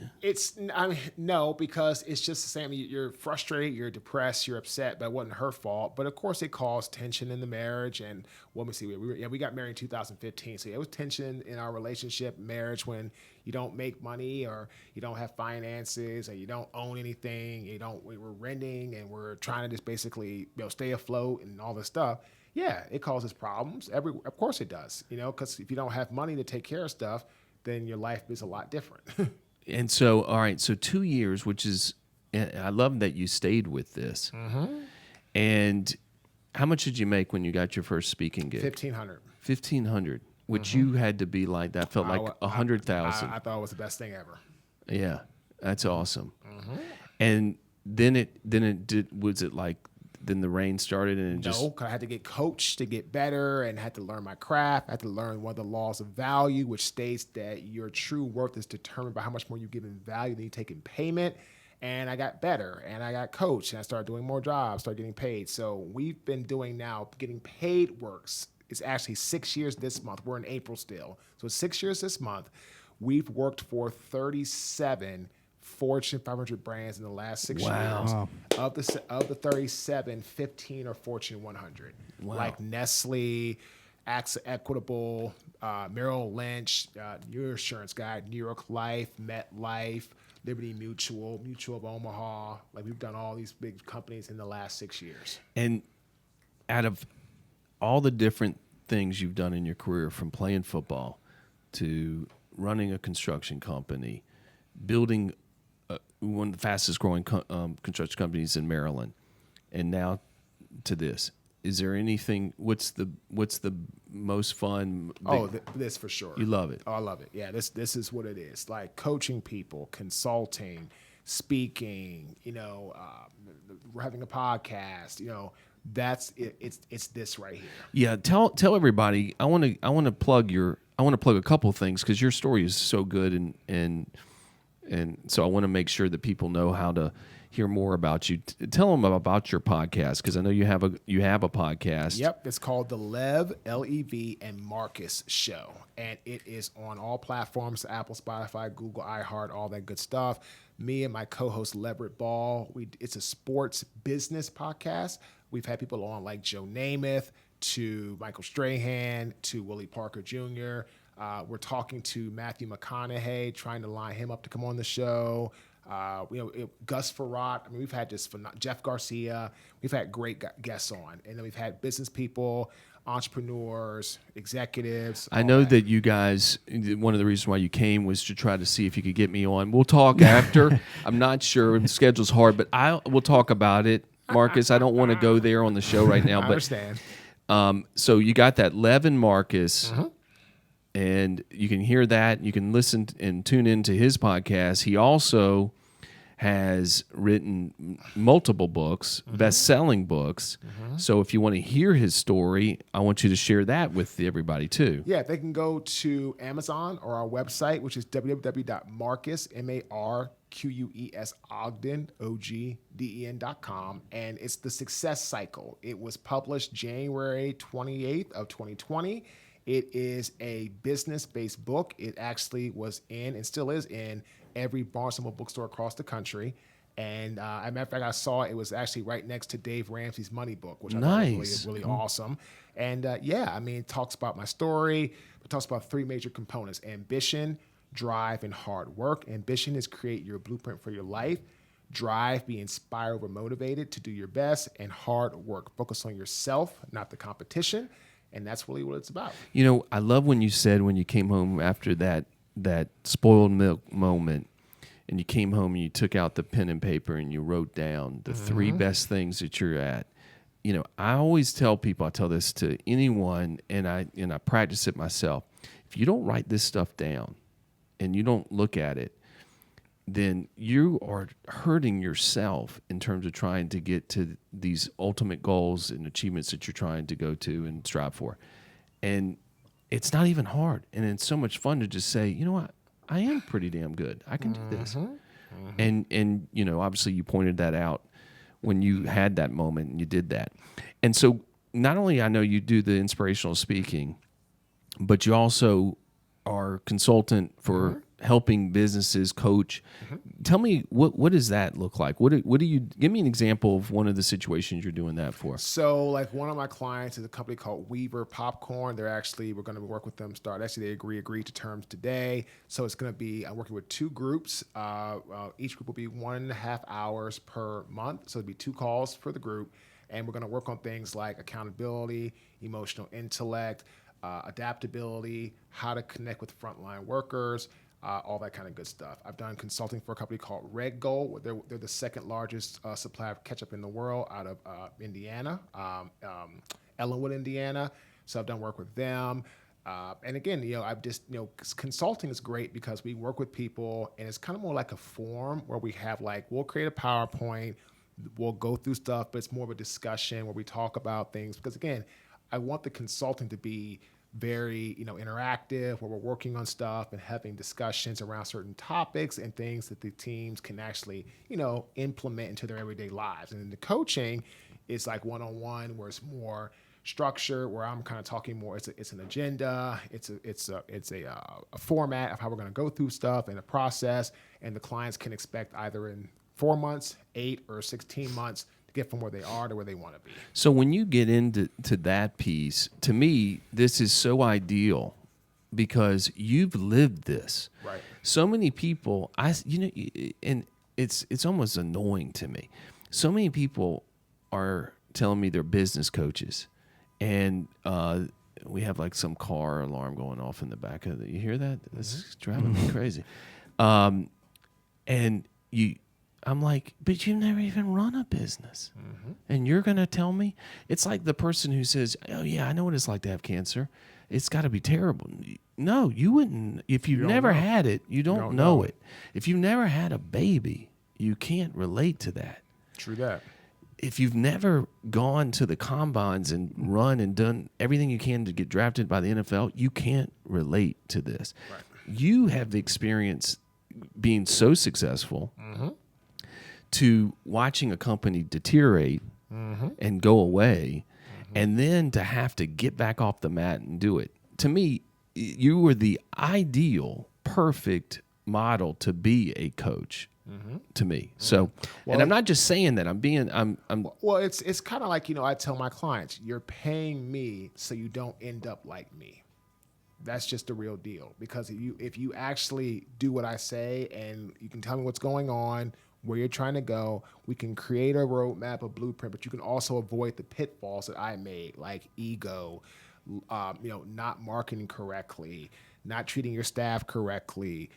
No, because it's just the same. You're frustrated, you're depressed, you're upset, but it wasn't her fault. But of course, it caused tension in the marriage. And let me see, we got married in 2015, so it was tension in our relationship, marriage, when you don't make money or you don't have finances or you don't own anything. We're renting and we're trying to just basically stay afloat and all this stuff. Yeah, it causes problems. Of course it does, because if you don't have money to take care of stuff, then your life is a lot different. And so, all right, so 2 years, which is, I love that you stayed with this. And how much did you make when you got your first speaking gig? $1,500, which you had to be like, that felt like 100,000. I thought it was the best thing ever. Yeah, that's awesome. And then was it like, then the rain started and it just... No, because I had to get coached to get better and had to learn my craft. I had to learn one of the laws of value, which states that your true worth is determined by how much more you give in value than you take in payment. And I got better and I got coached and I started doing more jobs, started getting paid. So we've been doing now, getting paid works. It's actually 6 years this month. We're in April still. So 6 years this month. We've worked for 37 Fortune 500 brands in the last 6 years. Wow. Of the 37, 15 are Fortune 100. Wow. Like Nestle, AXA Equitable, Merrill Lynch, Your Insurance Guide, New York Life, MetLife, Liberty Mutual, Mutual of Omaha. Like we've done all these big companies in the last 6 years. And out of all the different things you've done in your career, from playing football to running a construction company, building one of the fastest growing construction companies in Maryland, and now to this, is there anything? What's the most fun? This for sure. You love it. Oh, I love it. Yeah, this is what it is. Like coaching people, consulting, speaking. We're having a podcast. That's it. It's this right here. Yeah, tell everybody. I want to plug a couple things because your story is so good and so I want to make sure that people know how to hear more about you. Tell them about your podcast, because I know you have a podcast. Yep, it's called the Lev, L-E-V, and Marques Show. And it is on all platforms, Apple, Spotify, Google, iHeart, all that good stuff. Me and my co-host, Leverett Ball, it's a sports business podcast. We've had people on like Joe Namath, to Michael Strahan, to Willie Parker Jr. We're talking to Matthew McConaughey, trying to line him up to come on the show. Gus Farrat. I mean, we've had just Jeff Garcia. We've had great guests on, and then we've had business people, entrepreneurs, executives. I know that you guys, one of the reasons why you came was to try to see if you could get me on. We'll talk after. I'm not sure. The schedule's hard, but we'll talk about it. Marques, I don't want to go there on the show right now. I understand. So you got that Lev and Marques, and you can hear that. You can listen and tune into his podcast. He also has written multiple books, best-selling books. So if you want to hear his story, I want you to share that with everybody too. Yeah, they can go to Amazon or our website, which is www.marques, M-A-R-Q-U-E-S, Ogden, O-G-D-E-N.com. And it's The Success Cycle. It was published January 28th of 2020. It is a business-based book. It actually was in and still is in every Barnes & Noble bookstore across the country. And as a matter of fact, I saw it was actually right next to Dave Ramsey's Money Book, which I thought was really awesome. And it talks about my story. It talks about three major components: ambition, drive, and hard work. Ambition is create your blueprint for your life. Drive, be inspired over motivated to do your best. And hard work, focus on yourself, not the competition. And that's really what it's about. You know, I love when you said when you came home after that spoiled milk moment, and you came home and you took out the pen and paper and you wrote down the three best things that you're at. You know, I always tell people, I tell this to anyone, and I practice it myself. If you don't write this stuff down and you don't look at it, then you are hurting yourself in terms of trying to get to these ultimate goals and achievements that you're trying to go to and strive for. And it's not even hard. And it's so much fun to just say, you know what, I am pretty damn good. I can do this. And you know, obviously you pointed that out when you had that moment and you did that. And so not only I know you do the inspirational speaking, but you also are consultant for helping businesses coach. Tell me, what does that look like? What do you give me an example of one of the situations you're doing that for? So like one of my clients is a company called Weaver Popcorn. We're going to work with them they agreed to terms today. So it's going to be, I'm working with two groups. Each group will be 1.5 hours per month. So it'll be 2 calls for the group. And we're going to work on things like accountability, emotional intellect, adaptability, how to connect with frontline workers, all that kind of good stuff. I've done consulting for a company called Red Gold. They're the second largest supplier of ketchup in the world out of Indiana, Ellenwood, Indiana. So I've done work with them. And again, consulting is great because we work with people, and it's kind of more like a forum where we have we'll create a PowerPoint, we'll go through stuff, but it's more of a discussion where we talk about things. Because again, I want the consulting to be very, interactive, where we're working on stuff and having discussions around certain topics and things that the teams can actually, implement into their everyday lives. And then the coaching is like one-on-one, where it's more structured, where I'm kind of talking more. It's an agenda. It's a format of how we're going to go through stuff and a process, and the clients can expect either in 4 months, 8 or 16 months to get from where they are to where they want to be. So when you get into that piece, to me, this is so ideal because you've lived this. Right. So many people, and it's almost annoying to me. So many people are telling me they're business coaches, and we have some car alarm going off in the back of you hear that? That's driving me crazy. I'm like, but you've never even run a business. And you're going to tell me? It's like the person who says, oh, yeah, I know what it's like to have cancer. It's got to be terrible. No, you wouldn't. If you've never had it, you don't know it. If you've never had a baby, you can't relate to that. True that. If you've never gone to the combines and run and done everything you can to get drafted by the NFL, you can't relate to this. Right. You have the experience being so successful to watching a company deteriorate and go away, and then to have to get back off the mat and do it. To me, you were the ideal, perfect model to be a coach. To me, so, and I'm not just saying that. I'm Well, it's kind of like, I tell my clients, you're paying me so you don't end up like me. That's just the real deal. Because if you actually do what I say and you can tell me what's going on, where you're trying to go, we can create a roadmap, a blueprint, but you can also avoid the pitfalls that I made, like ego, not marketing correctly, not treating your staff correctly,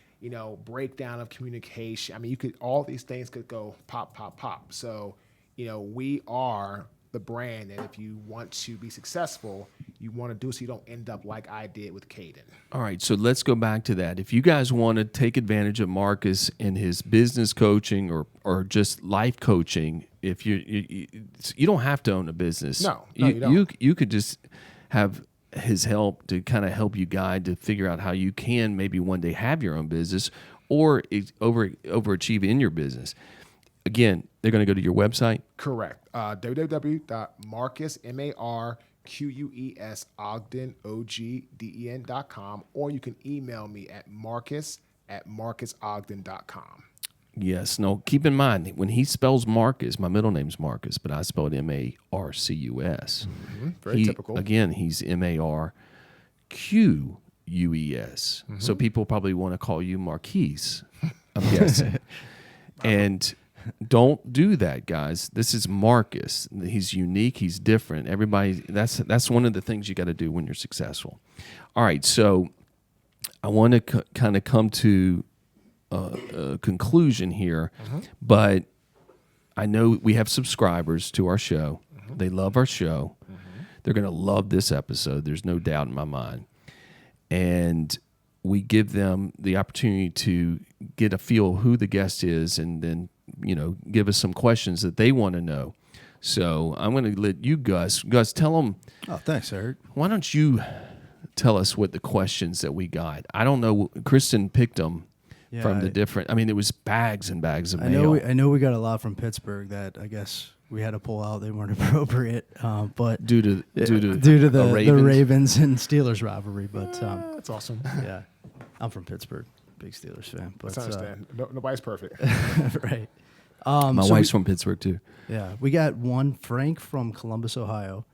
breakdown of communication. I mean, all these things could go pop, pop, pop. So, we are the brand, and if you want to be successful, you want to do so you don't end up like I did with Caden. All right, so let's go back to that. If you guys want to take advantage of Marques in his business coaching or just life coaching, if you don't have to own a business. No, you don't. You could just have his help to kind of help you guide to figure out how you can maybe one day have your own business or overachieve in your business. Again, they're going to go to your website. Correct. www.marques, MARQUES, Ogden, OGDEN.com, or you can email me at marques@marquesogden.com. Yes. No, keep in mind, when he spells Marques, my middle name's Marcus, but I spelled MARCUS. Very typical. Again, he's MARQUES. So people probably want to call you Marquise, I'm guessing. And don't do that, guys. This is Marques. He's unique. He's different. Everybody, that's one of the things you got to do when you're successful. All right, so I want to kind of come to a conclusion here, but I know we have subscribers to our show. They love our show. They're going to love this episode. There's no doubt in my mind. And we give them the opportunity to get a feel of who the guest is and then, give us some questions that they want to know. So I'm going to let you, Gus, tell them. Oh, thanks, Eric. Why don't you tell us what the questions that we got? I don't know. Kristen picked them from the different. I mean, it was bags and bags of mail. I know we got a lot from Pittsburgh that I guess we had to pull out. They weren't appropriate, but due to the Ravens and Steelers rivalry. But That's awesome. yeah, I'm from Pittsburgh, big Steelers fan. But I understand. Nobody's perfect. right. My wife's from Pittsburgh too. Yeah, we got one, Frank from Columbus, Ohio.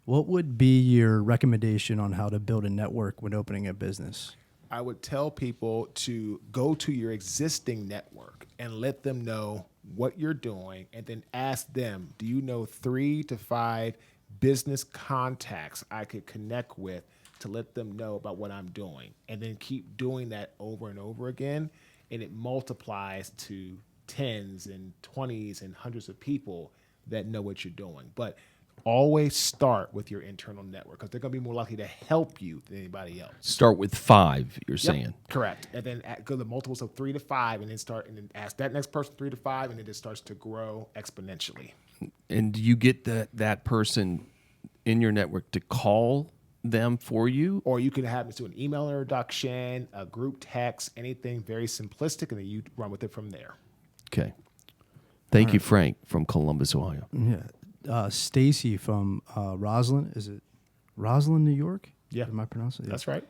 What would be your recommendation on how to build a network when opening a business? I would tell people to go to your existing network and let them know what you're doing, and then ask them, do you know 3 to 5 business contacts I could connect with to let them know about what I'm doing? And then keep doing that over and over again, and it multiplies to tens and 20s and hundreds of people that know what you're doing. But always start with your internal network, because they're going to be more likely to help you than anybody else. Start with 5, you're saying. Correct. And then go to multiples of 3 to 5, and then ask that next person 3 to 5, and it just starts to grow exponentially. And do you get that person in your network to call them for you? Or you can have them do an email introduction, a group text, anything very simplistic, and then you run with it from there. Okay. Thank you, Frank, from Columbus, Ohio. Yeah. Stacy from Roslyn. Is it Roslyn, New York? Yeah. Am I pronouncing it? Yeah. That's right.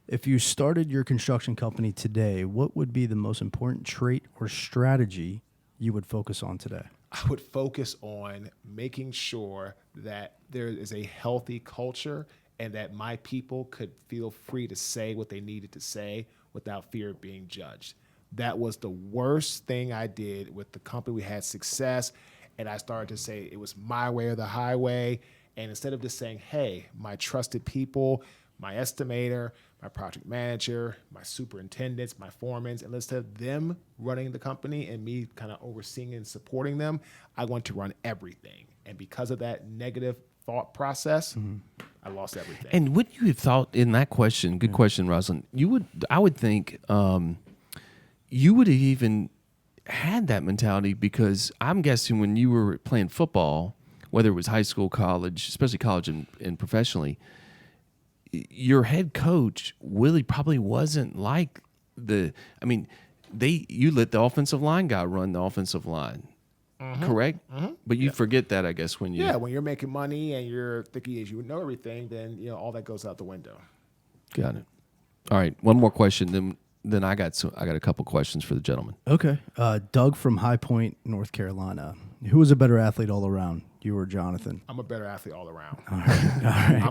If you started your construction company today, what would be the most important trait or strategy you would focus on today? I would focus on making sure that there is a healthy culture and that my people could feel free to say what they needed to say without fear of being judged. That was the worst thing I did with the company. We had success, and I started to say it was my way or the highway. And instead of just saying, hey, my trusted people, my estimator, my project manager, my superintendents, my foremen, and instead of them running the company and me kind of overseeing and supporting them, I want to run everything. And because of that negative thought process, I lost everything. And would you have thought in that question, good question, Rosalind, I would think you would have even had that mentality, because I'm guessing when you were playing football, whether it was high school, college, especially college and professionally, your head coach Willie probably wasn't like you let the offensive line guy run the offensive line. correct? But you forget that, I guess, when you. Yeah, when you're making money and you're thinking as you would know everything, then all that goes out the window. Got it. All right, one more question. Then I got a couple questions for the gentleman. Okay. Doug from High Point, North Carolina. Who was a better athlete all around, you or Jonathan? I'm a better athlete all around. All right.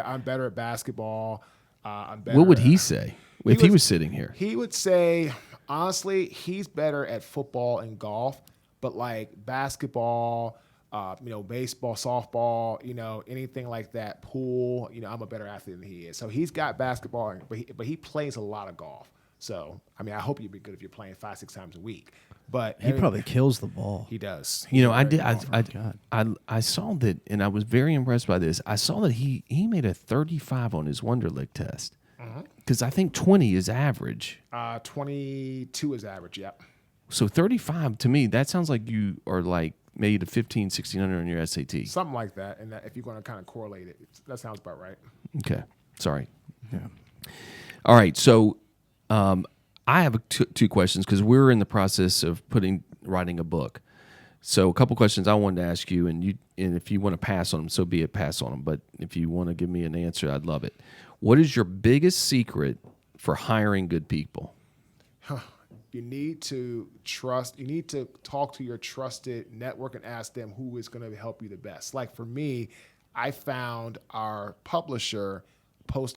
I'm better at basketball. I'm better. What would he say if he was sitting here? He would say, honestly, he's better at football and golf, but like basketball, baseball, softball, anything like that, pool, I'm a better athlete than he is. So he's got basketball, but he plays a lot of golf. So, I hope you'd be good if you're playing 5-6 times a week. But he probably kills the ball. He does. I saw that, and I was very impressed by this. I saw that he made a 35 on his Wonderlic test. Because I think 20 is average. 22 is average, yep. So 35, to me, that sounds like you are like made a 1,600 on your SAT. Something like that. And if you're going to kind of correlate it, that sounds about right. Okay. Sorry. Yeah. All right. So I have two questions because we're in the process of writing a book. So a couple questions I wanted to ask you, and if you want to pass on them, so be it, pass on them. But if you want to give me an answer, I'd love it. What is your biggest secret for hiring good people? You need to trust. You need to talk to your trusted network and ask them who is going to help you the best. Like for me, I found our publisher, Post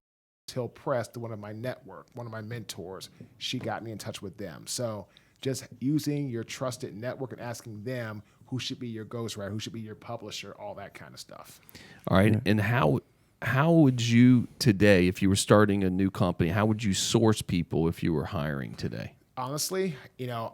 Hill Press, to one of my network, one of my mentors. She got me in touch with them. So just using your trusted network and asking them who should be your ghostwriter, who should be your publisher, all that kind of stuff. All right. Yeah. And how would you today, if you were starting a new company, how would you source people if you were hiring today? Honestly,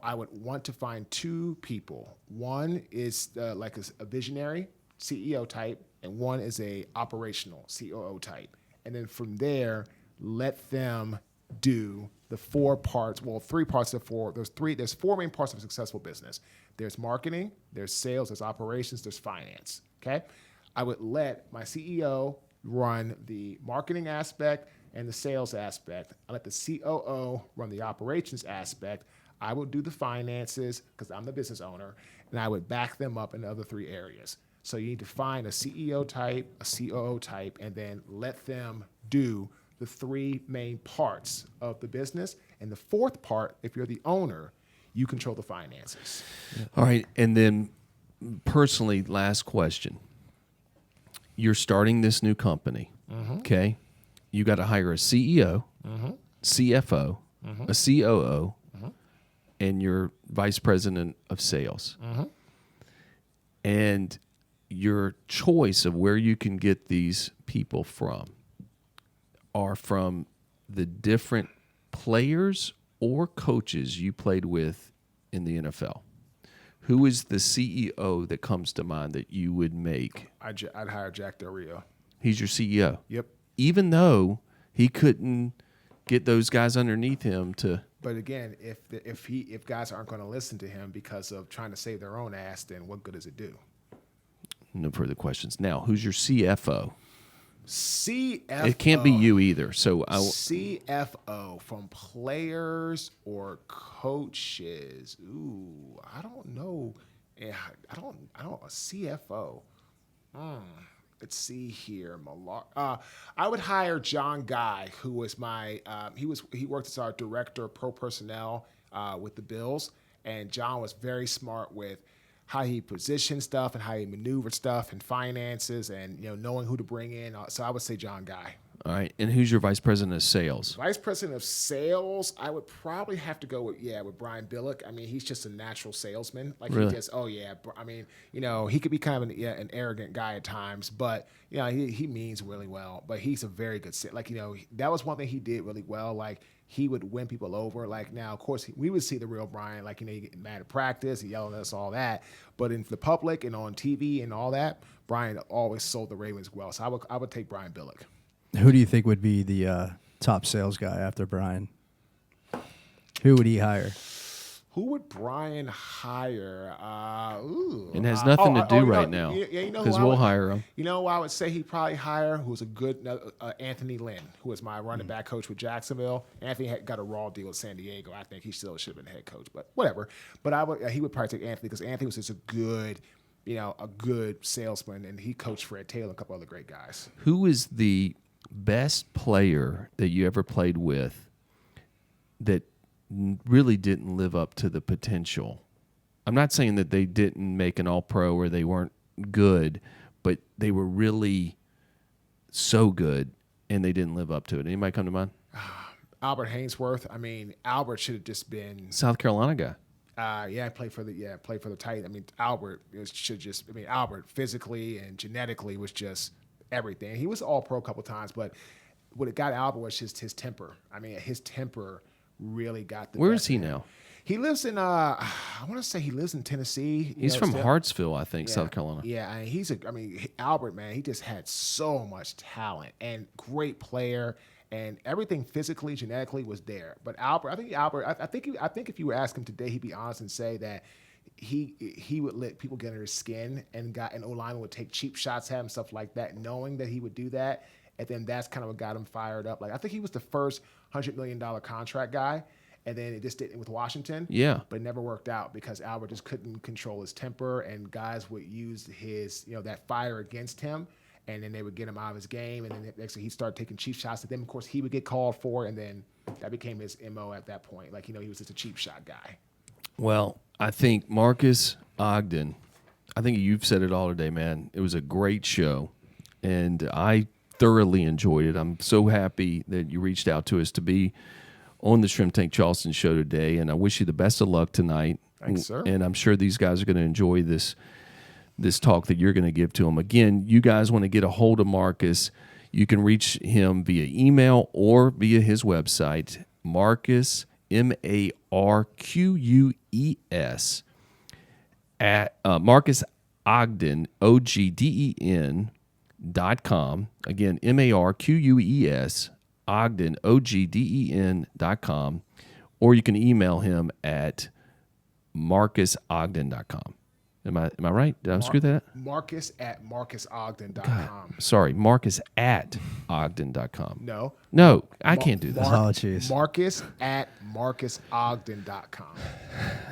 I would want to find two people. One is like a visionary CEO type, and one is a operational COO type. And then from there, let them do the 4 parts. Well, 3 parts of 4. There's 4 main parts of a successful business. There's marketing, there's sales, there's operations, there's finance. Okay, I would let my CEO run the marketing aspect and the sales aspect. I let the COO run the operations aspect. I would do the finances because I'm the business owner, and I would back them up in the other 3 areas. So you need to find a CEO type, a COO type, and then let them do the 3 main parts of the business. And the 4th part, if you're the owner, you control the finances. All right. And then personally, last question. You're starting this new company, okay? You got to hire a CEO, CFO, a COO, and your vice president of sales. And your choice of where you can get these people from are from the different players or coaches you played with in the NFL. Who is the CEO that comes to mind that you would make? I'd hire Jack Del Rio. He's your CEO. Yep. Even though he couldn't get those guys underneath him to. But again, if guys aren't going to listen to him because of trying to save their own ass, then what good does it do? No further questions. Now, who's your CFO? CFO. It can't be you either. So CFO from players or coaches. Ooh, I don't know. I don't. A CFO. Let's see here. I would hire John Guy, who was my. He worked as our director of pro personnel with the Bills, and John was very smart with how he positioned stuff and how he maneuvered stuff and finances and knowing who to bring in. So I would say John Guy. All right. And who's your vice president of sales? Vice president of sales, I would probably have to go with Brian Billick. I mean, he's just a natural salesman. Like really? He just, I mean, he could be kind of an arrogant guy at times, but he means really well. But he's a very good that was one thing he did really well. Like he would win people over. Like now, of course, we would see the real Brian. Like you get mad at practice, he yelling at us, all that. But in the public and on TV and all that, Brian always sold the Ravens well. So I would take Brian Billick. Who do you think would be the top sales guy after Brian? Who would he hire? Who would Brian hire? It has nothing to do right now you know because who I we'll would- hire him. You know who I would say he'd probably hire? Who's a good Anthony Lynn, who was my running back coach with Jacksonville. Anthony had got a raw deal with San Diego. I think he still should have been head coach, but whatever. But he would probably take Anthony because Anthony was just a good salesman, and he coached Fred Taylor and a couple other great guys. Who is the best player that you ever played with that really didn't live up to the potential? I'm not saying that they didn't make an all-pro or they weren't good, but they were really so good and they didn't live up to it. Anybody come to mind? Albert Hainsworth. I mean, Albert should have just been. South Carolina guy. Played for the Titans. I mean, Albert Albert physically and genetically was just everything. He was all pro a couple times, but what it got Albert was just his temper. I mean, his temper really got the. Where best is he of him. now? He lives in I want to say he lives in Tennessee. He's from Hartsville, I think, Yeah. South Carolina. Yeah, and Albert, man, he just had so much talent and great player, and everything physically, genetically was there. But Albert, I think if you were ask him today, he'd be honest and say that he would let people get under his skin, and O-lineman would take cheap shots at him, stuff like that, knowing that he would do that, and then that's kind of what got him fired up. Like, I think he was the first $100 million contract guy. And then it just didn't with Washington. Yeah. But it never worked out because Albert just couldn't control his temper, and guys would use his, that fire against him, and then they would get him out of his game. And then next thing he started taking cheap shots at them. Of course, he would get called for, and then that became his MO at that point. Like, he was just a cheap shot guy. Well, I think Marques Ogden, I think you've said it all today, man. It was a great show, and I thoroughly enjoyed it. I'm so happy that you reached out to us to be on the Shrimp Tank Charleston show today, and I wish you the best of luck tonight. Thanks, sir. And I'm sure these guys are going to enjoy this talk that you're going to give to them. Again, you guys want to get a hold of Marques, you can reach him via email or via his website, Marques, Marquez, at Marques Ogden, OGDEN.com. Again, Marquez, Ogden, OGDEN.com, or you can email him at marquesogden.com. Am I right? Did I screw that up? Marques at marquesogden.com. Sorry, Marques at Ogden.com. No, I can't do this. Oh, jeez. Marques at marquesogden.com.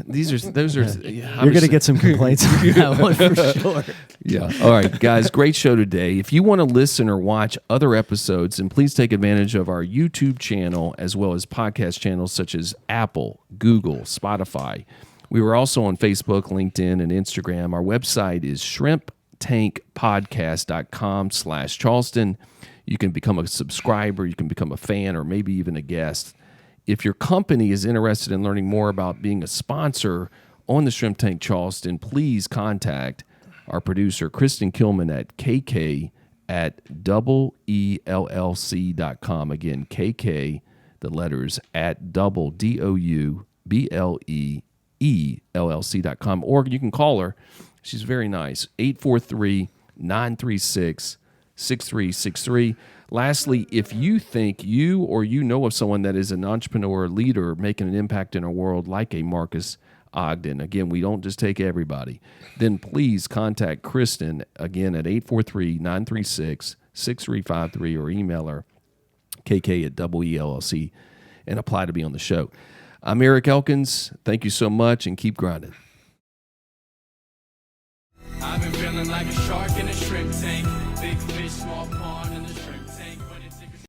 Those are. You're going to get some complaints on that one for sure. Yeah. All right, guys, great show today. If you want to listen or watch other episodes, then please take advantage of our YouTube channel as well as podcast channels such as Apple, Google, Spotify. We were also on Facebook, LinkedIn, and Instagram. Our website is shrimptankpodcast.com/Charleston. You can become a subscriber, you can become a fan, or maybe even a guest. If your company is interested in learning more about being a sponsor on the Shrimp Tank Charleston, please contact our producer, Kristen Kilman, at KK@ELLC.com. Again, KK, the letters, at DOUBLEELLC.com. Or you can call her. She's very nice. 843-936-6363. Lastly, if you think you or you know of someone that is an entrepreneur or leader making an impact in our world like a Marques Ogden, again, we don't just take everybody, then please contact Kristen, again, at 843-936-6353, or email her, KK@ELLC, and apply to be on the show. I'm Eric Elkins. Thank you so much, and keep grinding. I've been feeling like a shark in a shrimp tank. Big fish, small pond.